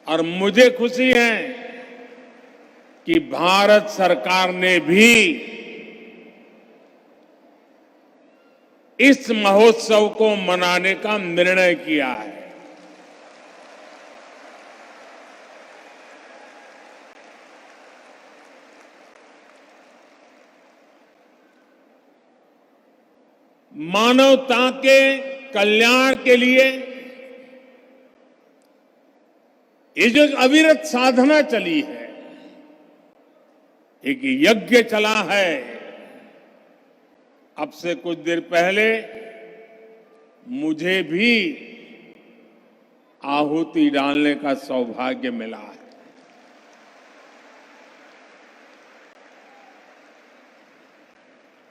और मुझे खुशी है कि भारत सरकार ने भी इस महोत्सव को मनाने का निर्णय किया है। मानवता के कल्याण के लिए ये जो एक अविरत साधना चली है, एक यज्ञ चला है। अब से कुछ देर पहले मुझे भी आहुति डालने का सौभाग्य मिला है।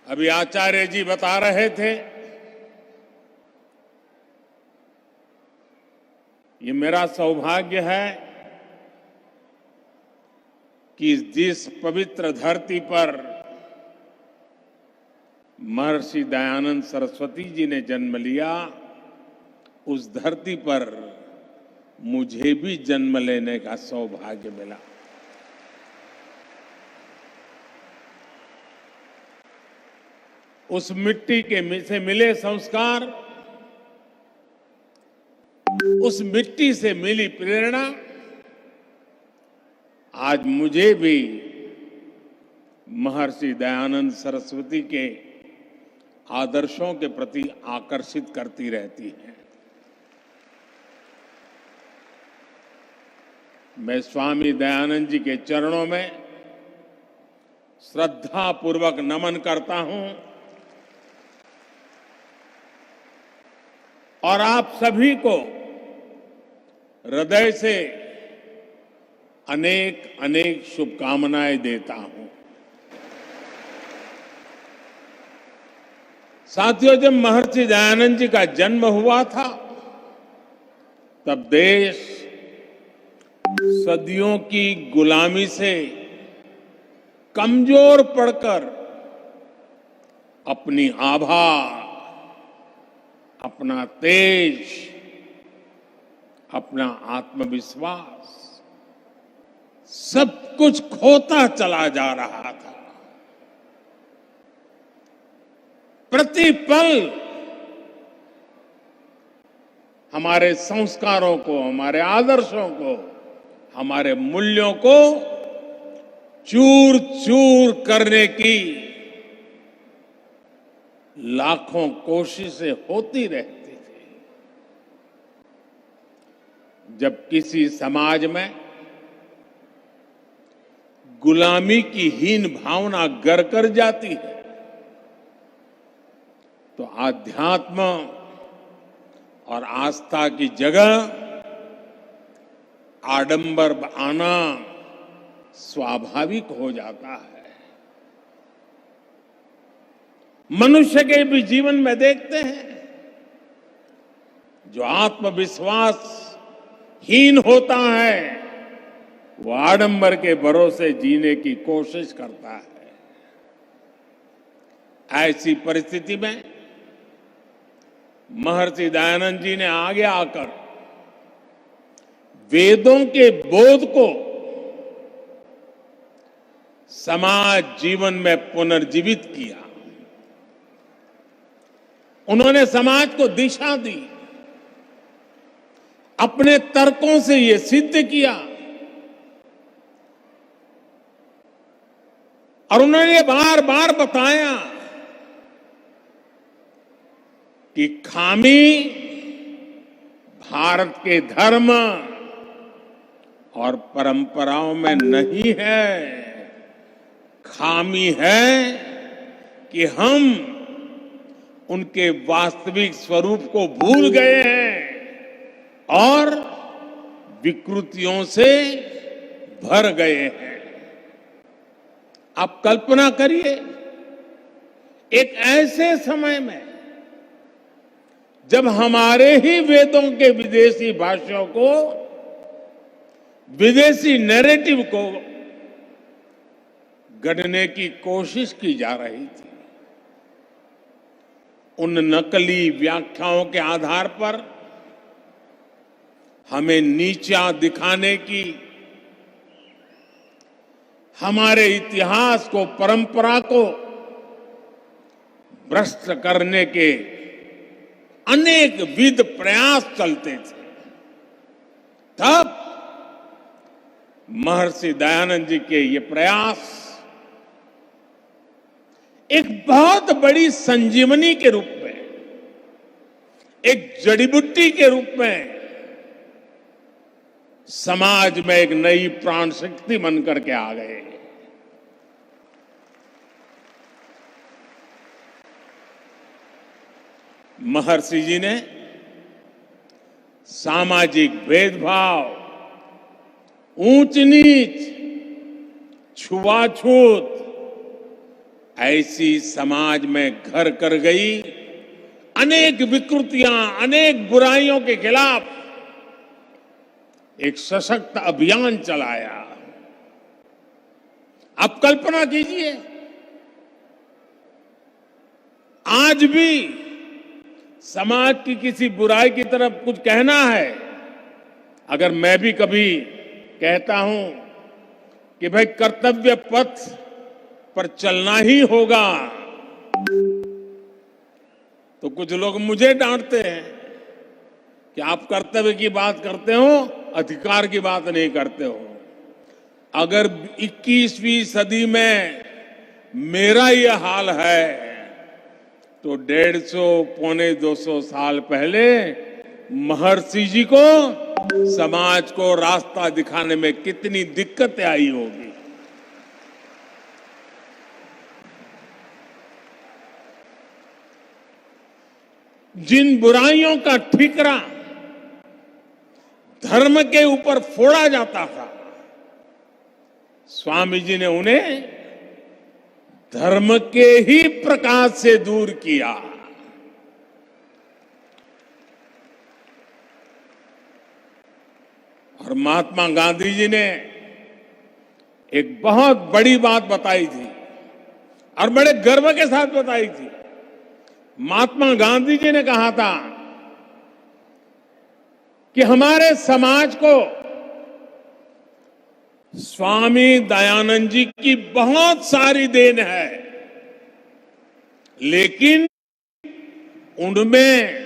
अभी आचार्य जी बता रहे थे, ये मेरा सौभाग्य है कि जिस पवित्र धरती पर महर्षि दयानंद सरस्वती जी ने जन्म लिया, उस धरती पर मुझे भी जन्म लेने का सौभाग्य मिला। उस मिट्टी के से मिले संस्कार, उस मिट्टी से मिली प्रेरणा आज मुझे भी महर्षि दयानंद सरस्वती के आदर्शों के प्रति आकर्षित करती रहती है। मैं स्वामी दयानंद जी के चरणों में श्रद्धा पूर्वक नमन करता हूं और आप सभी को हृदय से अनेक अनेक शुभकामनाएं देता हूं। साथियों, जब महर्षि दयानंद जी का जन्म हुआ था, तब देश सदियों की गुलामी से कमजोर पड़कर अपनी आभा, अपना तेज, अपना आत्मविश्वास सब कुछ खोता चला जा रहा था। प्रतिपल हमारे संस्कारों को, हमारे आदर्शों को, हमारे मूल्यों को चूर चूर करने की लाखों कोशिशें होती रहती थी। जब किसी समाज में गुलामी की हीन भावना गर कर जाती है तो आध्यात्म और आस्था की जगह आडंबर आना स्वाभाविक हो जाता है। मनुष्य के भी जीवन में देखते हैं, जो आत्मविश्वास हीन होता है वो आडंबर के भरोसे जीने की कोशिश करता है। ऐसी परिस्थिति में महर्षि दयानंद जी ने आगे आकर वेदों के बोध को समाज जीवन में पुनर्जीवित किया। उन्होंने समाज को दिशा दी, अपने तर्कों से ये सिद्ध किया और उन्होंने बार बार बताया कि खामी भारत के धर्म और परंपराओं में नहीं है, खामी है कि हम उनके वास्तविक स्वरूप को भूल गए हैं और विकृतियों से भर गए हैं। आप कल्पना करिए, एक ऐसे समय में जब हमारे ही वेदों के विदेशी भाष्यों को, विदेशी नैरेटिव को गढ़ने की कोशिश की जा रही थी, उन नकली व्याख्याओं के आधार पर हमें नीचा दिखाने की, हमारे इतिहास को, परंपरा को भ्रष्ट करने के अनेक विध प्रयास चलते थे। तब महर्षि दयानंद जी के ये प्रयास एक बहुत बड़ी संजीवनी के रूप में, एक जड़ी बूटी के रूप में समाज में एक नई प्राण शक्ति बन करके आ गए। महर्षि जी ने सामाजिक भेदभाव, ऊंच नीच, छुआछूत ऐसी समाज में घर कर गई अनेक विकृतियां, अनेक बुराइयों के खिलाफ एक सशक्त अभियान चलाया। आप कल्पना कीजिए, आज भी समाज की किसी बुराई की तरफ कुछ कहना है, अगर मैं भी कभी कहता हूं कि भाई कर्तव्य पथ पर चलना ही होगा, तो कुछ लोग मुझे डांटते हैं कि आप कर्तव्य की बात करते हो, अधिकार की बात नहीं करते हो। अगर 21वीं सदी में मेरा यह हाल है तो 150 पौने 200 साल पहले महर्षि जी को समाज को रास्ता दिखाने में कितनी दिक्कतें आई होगी। जिन बुराइयों का ठीकरा धर्म के ऊपर फोड़ा जाता था, स्वामी जी ने उन्हें धर्म के ही प्रकाश से दूर किया। और महात्मा गांधी जी ने एक बहुत बड़ी बात बताई थी और बड़े गर्व के साथ बताई थी। महात्मा गांधी जी ने कहा था कि हमारे समाज को स्वामी दयानंद जी की बहुत सारी देन है, लेकिन उनमें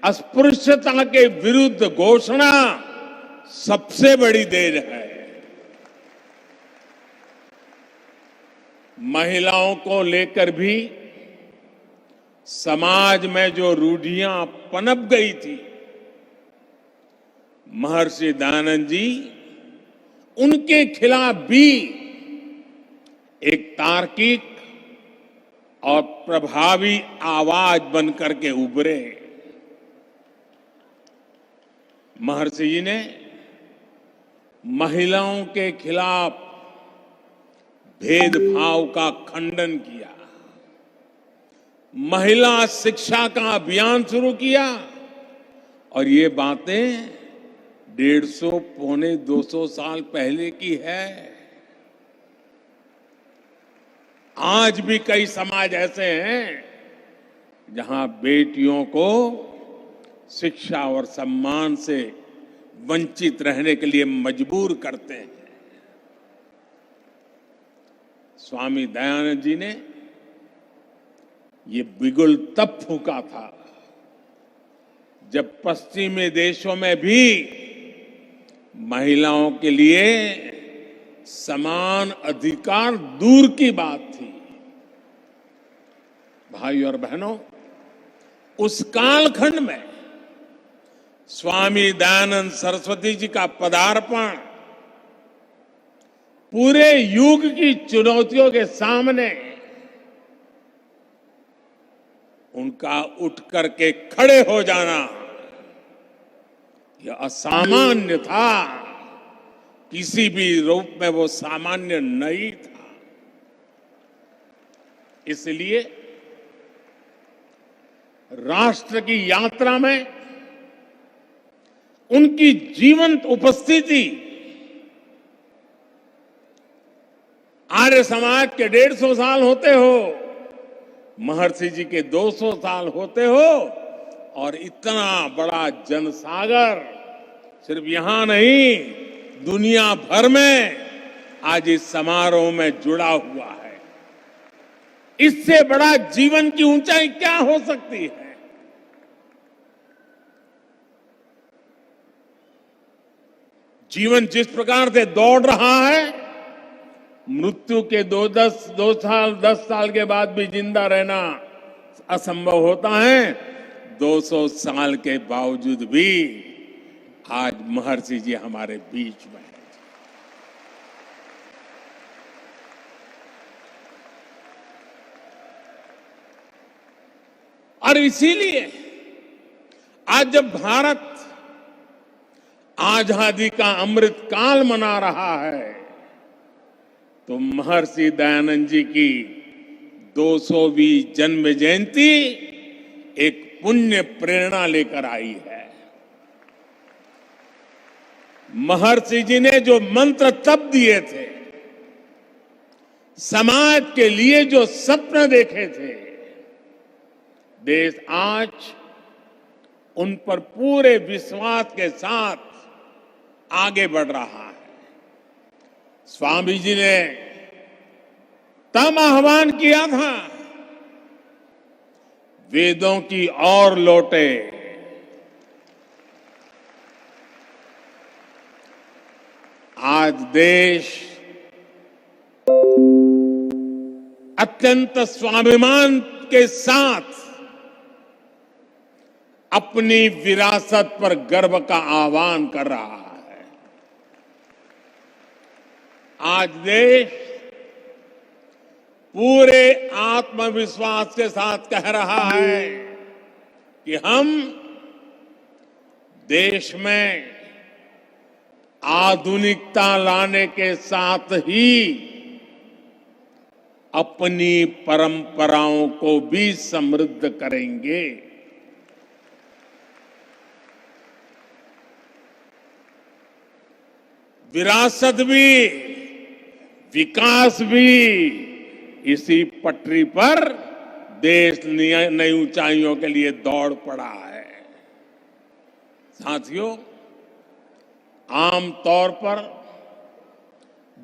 अस्पृश्यता के विरुद्ध घोषणा सबसे बड़ी देन है। महिलाओं को लेकर भी समाज में जो रूढ़ियां पनप गई थी, महर्षि दयानंद जी उनके खिलाफ भी एक तार्किक और प्रभावी आवाज बनकर के उभरे। महर्षि जी ने महिलाओं के खिलाफ भेदभाव का खंडन किया, महिला शिक्षा का अभियान शुरू किया, और ये बातें 150 पौने 200 साल पहले की है। आज भी कई समाज ऐसे हैं जहां बेटियों को शिक्षा और सम्मान से वंचित रहने के लिए मजबूर करते हैं। स्वामी दयानंद जी ने ये बिगुल तब फूंका था जब पश्चिमी देशों में भी महिलाओं के लिए समान अधिकार दूर की बात थी। भाई और बहनों, उस कालखंड में स्वामी दयानंद सरस्वती जी का पदार्पण पूरे युग की चुनौतियों के सामने उनका उठ करके खड़े हो जाना यह असामान्य था। किसी भी रूप में वो सामान्य नहीं था। इसलिए राष्ट्र की यात्रा में उनकी जीवंत उपस्थिति, आर्य समाज के 150 साल होते हो, महर्षि जी के 200 साल होते हो, और इतना बड़ा जनसागर सिर्फ यहां नहीं दुनिया भर में आज इस समारोह में जुड़ा हुआ है। इससे बड़ा जीवन की ऊंचाई क्या हो सकती है? जीवन जिस प्रकार से दौड़ रहा है, मृत्यु के 10 साल के बाद भी जिंदा रहना असंभव होता है। 200 साल के बावजूद भी आज महर्षि जी हमारे बीच में हैं। और इसीलिए आज जब भारत आजादी का अमृत काल मना रहा है, तो महर्षि दयानंद जी की 200वीं जन्म जयंती एक पुण्य प्रेरणा लेकर आई है। महर्षि जी ने जो मंत्र तब दिए थे, समाज के लिए जो सपने देखे थे, देश आज उन पर पूरे विश्वास के साथ आगे बढ़ रहा है। स्वामी जी ने तब आह्वान किया था, वेदों की ओर लौटे। आज देश अत्यंत स्वाभिमान के साथ अपनी विरासत पर गर्व का आह्वान कर रहा है। आज देश पूरे आत्मविश्वास के साथ कह रहा है कि हम देश में आधुनिकता लाने के साथ ही अपनी परंपराओं को भी समृद्ध करेंगे। विरासत भी, विकास भी इसी पटरी पर देश नई ऊंचाइयों के लिए दौड़ पड़ा है। साथियों, आमतौर पर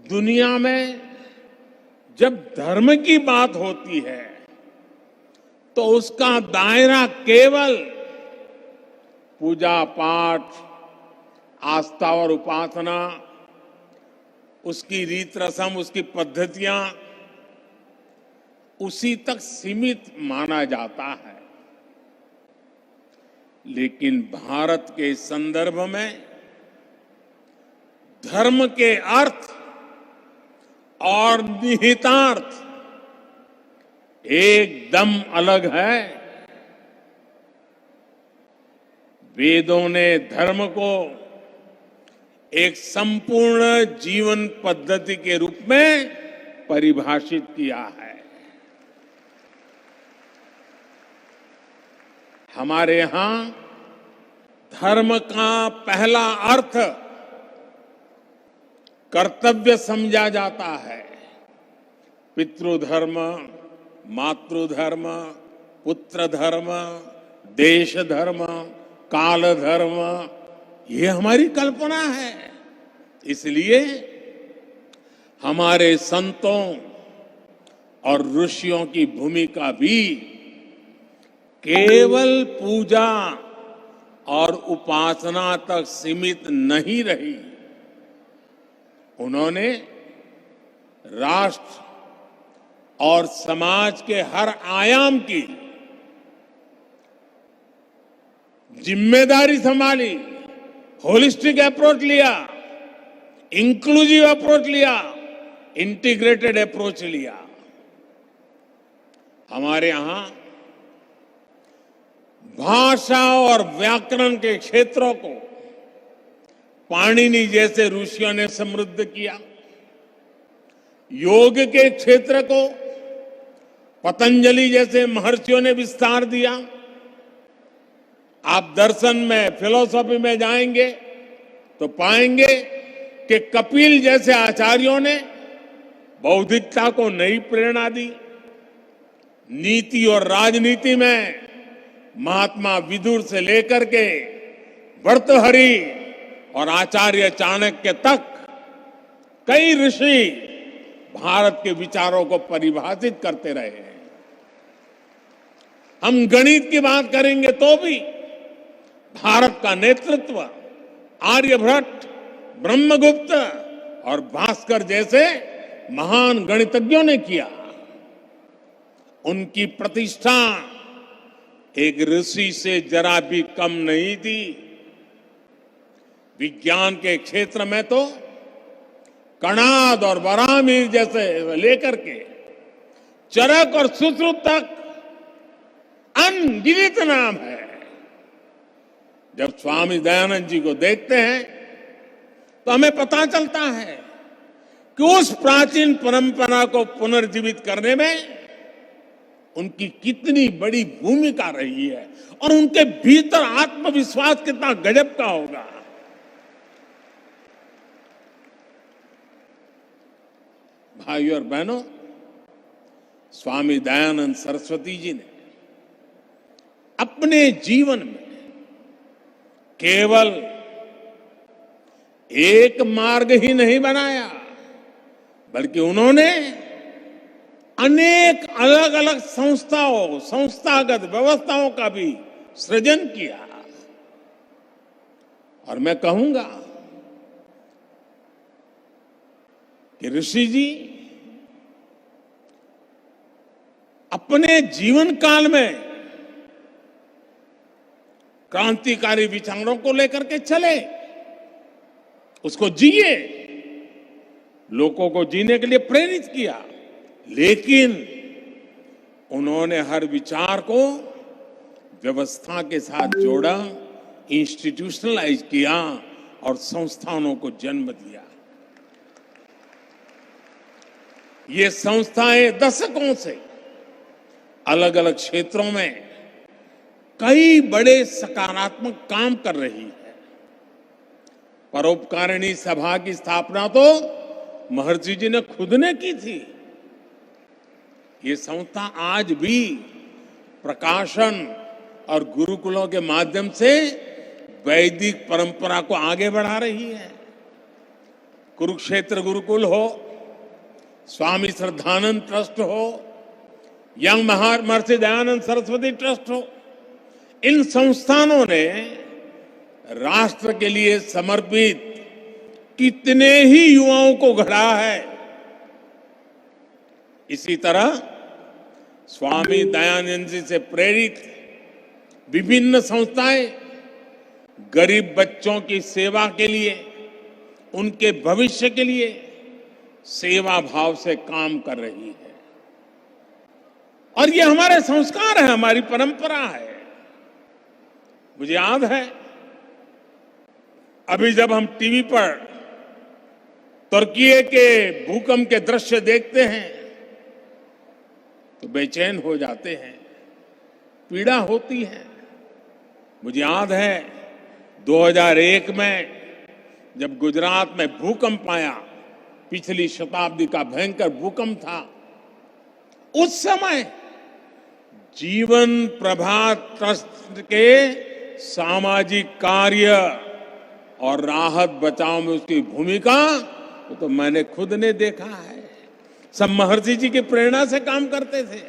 दुनिया में जब धर्म की बात होती है तो उसका दायरा केवल पूजा पाठ, आस्था और उपासना, उसकी रीत रस्म, उसकी पद्धतियां उसी तक सीमित माना जाता है। लेकिन भारत के संदर्भ में धर्म के अर्थ और निहितार्थ एकदम अलग है। वेदों ने धर्म को एक संपूर्ण जीवन पद्धति के रूप में परिभाषित किया है। हमारे यहां धर्म का पहला अर्थ कर्तव्य समझा जाता है। पितृधर्म, मातृधर्म, पुत्र धर्म, देश धर्म, काल धर्म, ये हमारी कल्पना है। इसलिए हमारे संतों और ऋषियों की भूमिका भी केवल पूजा और उपासना तक सीमित नहीं रही। उन्होंने राष्ट्र और समाज के हर आयाम की जिम्मेदारी संभाली, होलिस्टिक अप्रोच लिया, इंक्लूसिव अप्रोच लिया, इंटीग्रेटेड अप्रोच लिया। हमारे यहां भाषा और व्याकरण के क्षेत्रों को पाणिनि जैसे ऋषियों ने समृद्ध किया। योग के क्षेत्र को पतंजलि जैसे महर्षियों ने विस्तार दिया। आप दर्शन में, फिलॉसफी में जाएंगे तो पाएंगे कि कपिल जैसे आचार्यों ने बौद्धिकता को नई प्रेरणा दी। नीति और राजनीति में महात्मा विदुर से लेकर के भर्तृहरि और आचार्य चाणक्य तक कई ऋषि भारत के विचारों को परिभाषित करते रहे हैं। हम गणित की बात करेंगे तो भी भारत का नेतृत्व आर्यभट्ट, ब्रह्मगुप्त और भास्कर जैसे महान गणितज्ञों ने किया। उनकी प्रतिष्ठा एक ऋषि से जरा भी कम नहीं थी। विज्ञान के क्षेत्र में तो कणाद और बरामीर जैसे लेकर के चरक और सुश्रुत तक अनगिनत नाम है। जब स्वामी दयानंद जी को देखते हैं तो हमें पता चलता है कि उस प्राचीन परंपरा को पुनर्जीवित करने में उनकी कितनी बड़ी भूमिका रही है और उनके भीतर आत्मविश्वास कितना गजब का होगा। भाइयों और बहनों, स्वामी दयानंद सरस्वती जी ने अपने जीवन में केवल एक मार्ग ही नहीं बनाया, बल्कि उन्होंने अनेक अलग अलग संस्थाओं, संस्थागत व्यवस्थाओं का भी सृजन किया। और मैं कहूंगा कि ऋषि जी अपने जीवन काल में क्रांतिकारी विचारों को लेकर के चले, उसको जिए, लोगों को जीने के लिए प्रेरित किया। लेकिन उन्होंने हर विचार को व्यवस्था के साथ जोड़ा, इंस्टीट्यूशनलाइज किया और संस्थानों को जन्म दिया। ये संस्थाएं दशकों से अलग अलग क्षेत्रों में कई बड़े सकारात्मक काम कर रही है। परोपकारिणी सभा की स्थापना तो महर्षि जी ने खुद ने की थी। ये संस्था आज भी प्रकाशन और गुरुकुलों के माध्यम से वैदिक परंपरा को आगे बढ़ा रही है। कुरुक्षेत्र गुरुकुल हो, स्वामी श्रद्धानंद ट्रस्ट हो यंग महर्षि दयानंद सरस्वती ट्रस्ट हो, इन संस्थानों ने राष्ट्र के लिए समर्पित कितने ही युवाओं को गढ़ा है। इसी तरह स्वामी दयानंद जी से प्रेरित विभिन्न संस्थाएं गरीब बच्चों की सेवा के लिए, उनके भविष्य के लिए सेवा भाव से काम कर रही है। और ये हमारे संस्कार है, हमारी परंपरा है। मुझे याद है, अभी जब हम टीवी पर तुर्की के भूकंप के दृश्य देखते हैं तो बेचैन हो जाते हैं, पीड़ा होती है। मुझे याद है 2001 में जब गुजरात में भूकंप आया, पिछली शताब्दी का भयंकर भूकंप था, उस समय जीवन प्रभात ट्रस्ट के सामाजिक कार्य और राहत बचाव में उसकी भूमिका वो तो मैंने खुद ने देखा है। सब महर्षि जी की प्रेरणा से काम करते थे।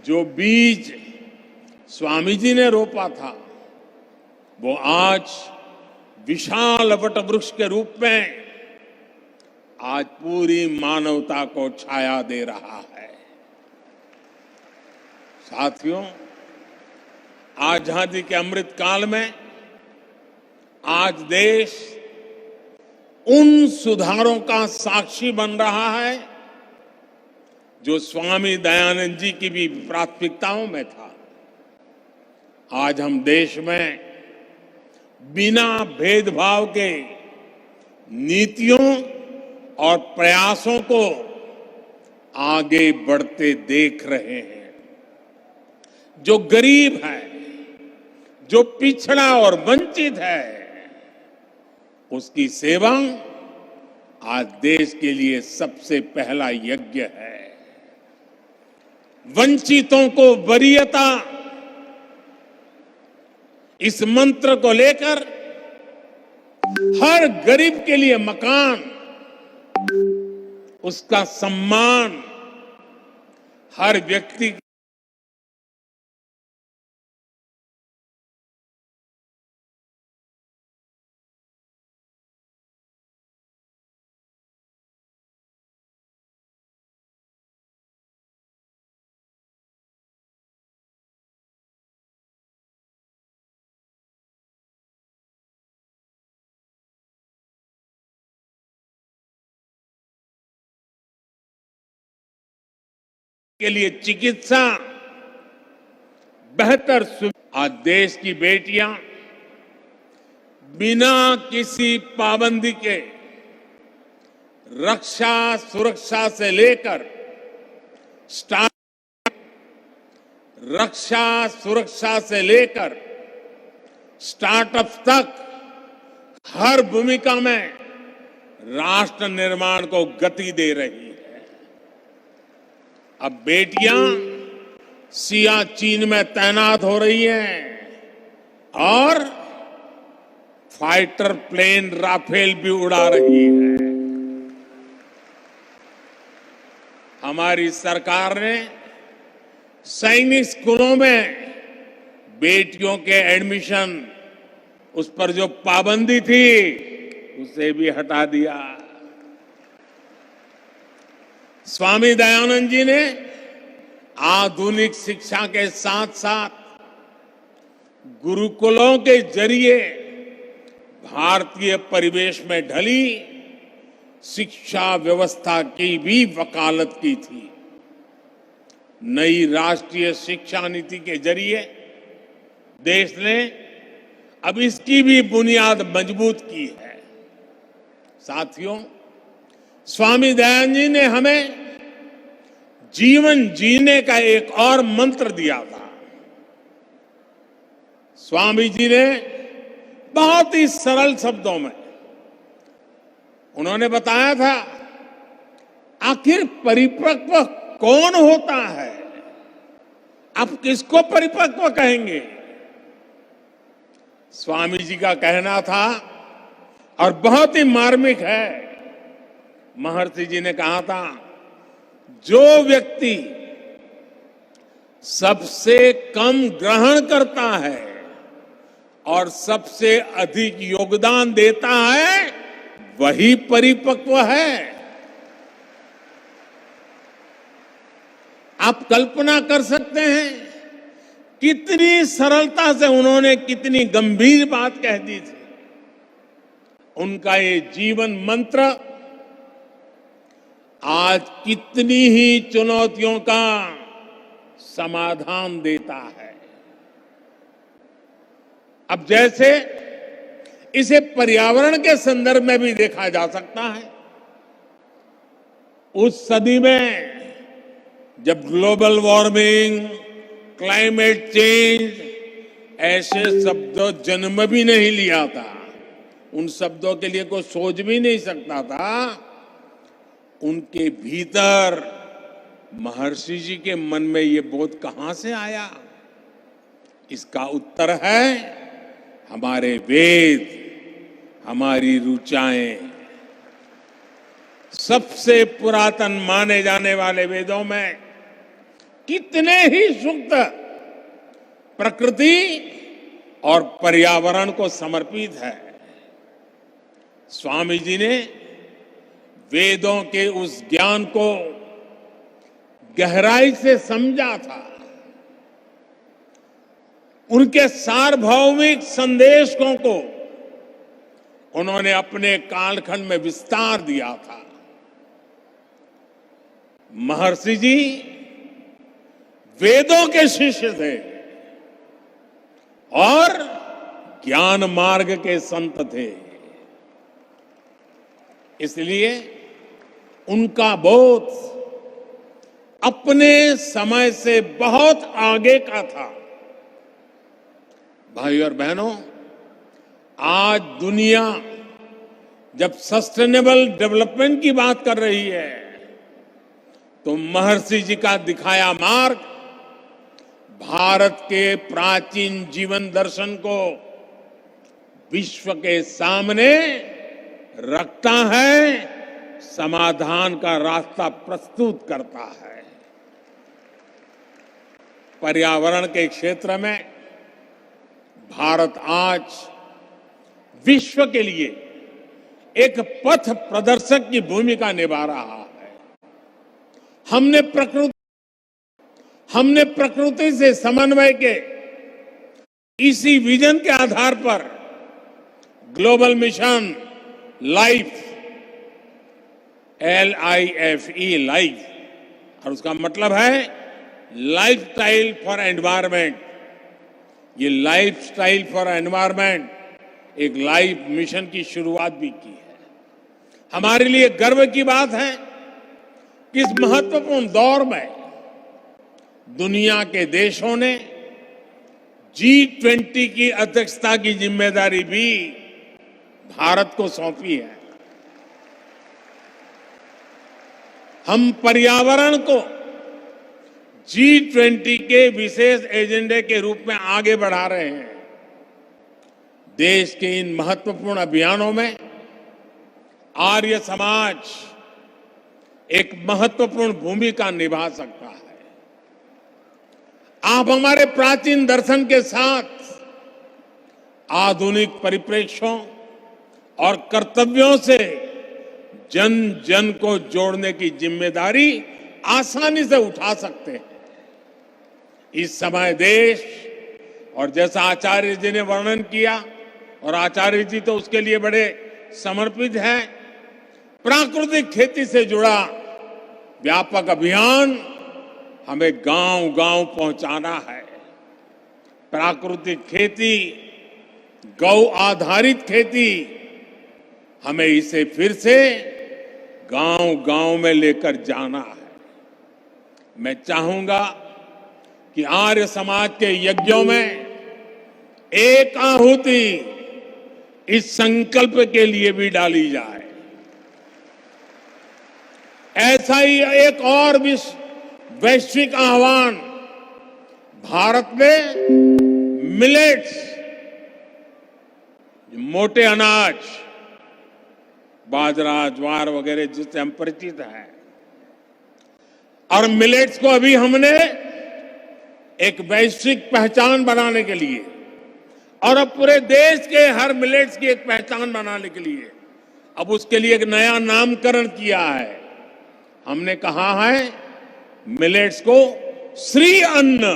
जो बीज स्वामी जी ने रोपा था वो आज विशाल वट वृक्ष के रूप में आज पूरी मानवता को छाया दे रहा है। साथियों, आजादी के अमृत काल में आज देश उन सुधारों का साक्षी बन रहा है जो स्वामी दयानंद जी की भी प्राथमिकताओं में था। आज हम देश में बिना भेदभाव के नीतियों और प्रयासों को आगे बढ़ते देख रहे हैं। जो गरीब है, जो पिछड़ा और वंचित है, उसकी सेवा आज देश के लिए सबसे पहला यज्ञ है। वंचितों को वरीयता, इस मंत्र को लेकर हर गरीब के लिए मकान, उसका सम्मान, हर व्यक्ति के लिए चिकित्सा, बेहतर आज देश की बेटियां बिना किसी पाबंदी के रक्षा सुरक्षा से लेकर स्टार्टअप तक हर भूमिका में राष्ट्र निर्माण को गति दे रही है। अब बेटियां सियाचिन में तैनात हो रही हैं और फाइटर प्लेन राफेल भी उड़ा रही है। हमारी सरकार ने सैनिक स्कूलों में बेटियों के एडमिशन, उस पर जो पाबंदी थी उसे भी हटा दिया। स्वामी दयानंद जी ने आधुनिक शिक्षा के साथ साथ गुरुकुलों के जरिए भारतीय परिवेश में ढली शिक्षा व्यवस्था की भी वकालत की थी। नई राष्ट्रीय शिक्षा नीति के जरिए देश ने अब इसकी भी बुनियाद मजबूत की है। साथियों, स्वामी दयानंद जी ने हमें जीवन जीने का एक और मंत्र दिया था। स्वामी जी ने बहुत ही सरल शब्दों में उन्होंने बताया था, आखिर परिपक्व कौन होता है? आप किसको परिपक्व कहेंगे? स्वामी जी का कहना था और बहुत ही मार्मिक है। महर्षि जी ने कहा था, जो व्यक्ति सबसे कम ग्रहण करता है और सबसे अधिक योगदान देता है वही परिपक्व है। आप कल्पना कर सकते हैं कितनी सरलता से उन्होंने कितनी गंभीर बात कह दी थी। उनका ये जीवन मंत्र आज कितनी ही चुनौतियों का समाधान देता है। अब जैसे इसे पर्यावरण के संदर्भ में भी देखा जा सकता है। उस सदी में जब ग्लोबल वार्मिंग, क्लाइमेट चेंज ऐसे शब्द जन्म भी नहीं लिया था, उन शब्दों के लिए कोई सोच भी नहीं सकता था, उनके भीतर महर्षि जी के मन में ये बोध कहां से आया? इसका उत्तर है हमारे वेद, हमारी ऋचाएं। सबसे पुरातन माने जाने वाले वेदों में कितने ही सूक्त प्रकृति और पर्यावरण को समर्पित है। स्वामी जी ने वेदों के उस ज्ञान को गहराई से समझा था। उनके सार्वभौमिक संदेशों को उन्होंने अपने कालखंड में विस्तार दिया था। महर्षि जी वेदों के शिष्य थे और ज्ञान मार्ग के संत थे। इसलिए उनका बोध अपने समय से बहुत आगे का था। भाई और बहनों, आज दुनिया जब सस्टेनेबल डेवलपमेंट की बात कर रही है तो महर्षि जी का दिखाया मार्ग भारत के प्राचीन जीवन दर्शन को विश्व के सामने रखता है, समाधान का रास्ता प्रस्तुत करता है। पर्यावरण के क्षेत्र में भारत आज विश्व के लिए एक पथ प्रदर्शक की भूमिका निभा रहा है। हमने प्रकृति से समन्वय के इसी विजन के आधार पर global mission life, LIFE life, और उसका मतलब है लाइफस्टाइल फॉर एनवायरमेंट। ये लाइफस्टाइल फॉर एनवायरमेंट एक लाइफ मिशन की शुरुआत भी की है। हमारे लिए गर्व की बात है कि इस महत्वपूर्ण दौर में दुनिया के देशों ने G20 की अध्यक्षता की जिम्मेदारी भी भारत को सौंपी है। हम पर्यावरण को G20 के विशेष एजेंडे के रूप में आगे बढ़ा रहे हैं। देश के इन महत्वपूर्ण अभियानों में आर्य समाज एक महत्वपूर्ण भूमिका निभा सकता है। आप हमारे प्राचीन दर्शन के साथ आधुनिक परिप्रेक्ष्यों और कर्तव्यों से जन जन को जोड़ने की जिम्मेदारी आसानी से उठा सकते हैं। इस समय देश, और जैसा आचार्य जी ने वर्णन किया, और आचार्य जी तो उसके लिए बड़े समर्पित हैं, प्राकृतिक खेती से जुड़ा व्यापक अभियान हमें गांव-गांव पहुंचाना है। प्राकृतिक खेती, गौ आधारित खेती, हमें इसे फिर से गांव-गांव में लेकर जाना है। मैं चाहूंगा कि आर्य समाज के यज्ञों में एक आहुति इस संकल्प के लिए भी डाली जाए। ऐसा ही एक और वैश्विक आह्वान भारत में मिलेट्स, मोटे अनाज, बाजरा, ज्वार वगैरह जिससे हम परिचित हैं, और मिलेट्स को अभी हमने एक वैश्विक पहचान बनाने के लिए और अब पूरे देश के हर मिलेट्स की एक पहचान बनाने के लिए अब उसके लिए एक नया नामकरण किया है। हमने कहा है मिलेट्स को श्री अन्न।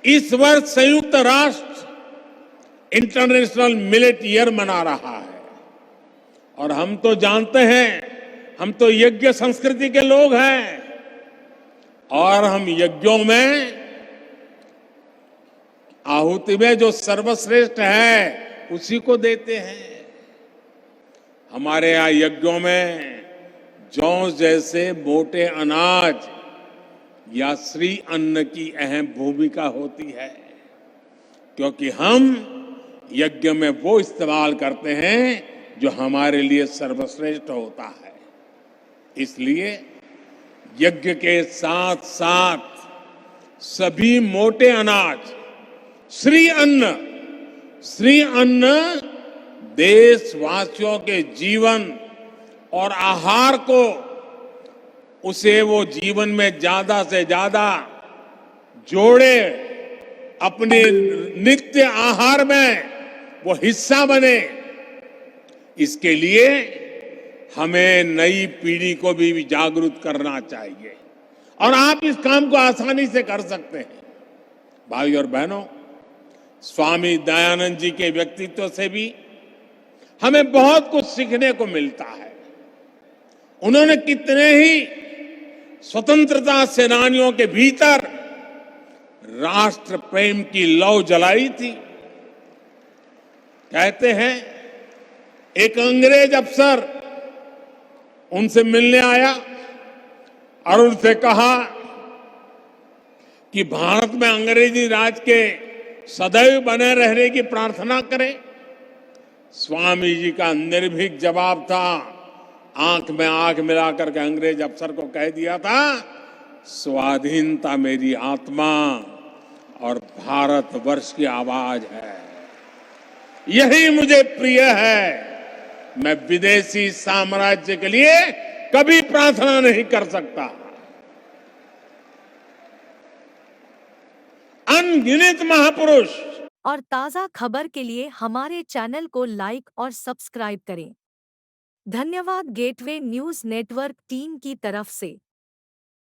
इस वर्ष संयुक्त राष्ट्र इंटरनेशनल मिलेट ईयर मना रहा है और हम तो जानते हैं, हम तो यज्ञ संस्कृति के लोग हैं और हम यज्ञों में आहुति में जो सर्वश्रेष्ठ है उसी को देते हैं। हमारे यहाँ यज्ञों में जौ जैसे मोटे अनाज या श्री अन्न की अहम भूमिका होती है, क्योंकि हम यज्ञ में वो इस्तेमाल करते हैं जो हमारे लिए सर्वश्रेष्ठ होता है। इसलिए यज्ञ के साथ साथ सभी मोटे अनाज श्री अन्न देशवासियों के जीवन और आहार को उसे वो जीवन में ज्यादा से ज्यादा जोड़े, अपने नित्य आहार में वो हिस्सा बने। इसके लिए हमें नई पीढ़ी को भी जागरूक करना चाहिए और आप इस काम को आसानी से कर सकते हैं। भाई और बहनों, स्वामी दयानंद जी के व्यक्तित्व से भी हमें बहुत कुछ सीखने को मिलता है। उन्होंने कितने ही स्वतंत्रता सेनानियों के भीतर राष्ट्र प्रेम की लौ जलाई थी। कहते हैं एक अंग्रेज अफसर उनसे मिलने आया और उनसे कहा कि भारत में अंग्रेजी राज के सदैव बने रहने की प्रार्थना करें। स्वामी जी का निर्भीक जवाब था, आंख में आंख मिलाकर के अंग्रेज अफसर को कह दिया था, स्वाधीनता मेरी आत्मा और भारतवर्ष की आवाज है, यही मुझे प्रिय है। मैं विदेशी साम्राज्य के लिए कभी प्रार्थना नहीं कर सकता। अनगिनत महापुरुष। और ताज़ा खबर के लिए हमारे चैनल को लाइक और सब्सक्राइब करें। धन्यवाद गेटवे न्यूज़ नेटवर्क टीम की तरफ से।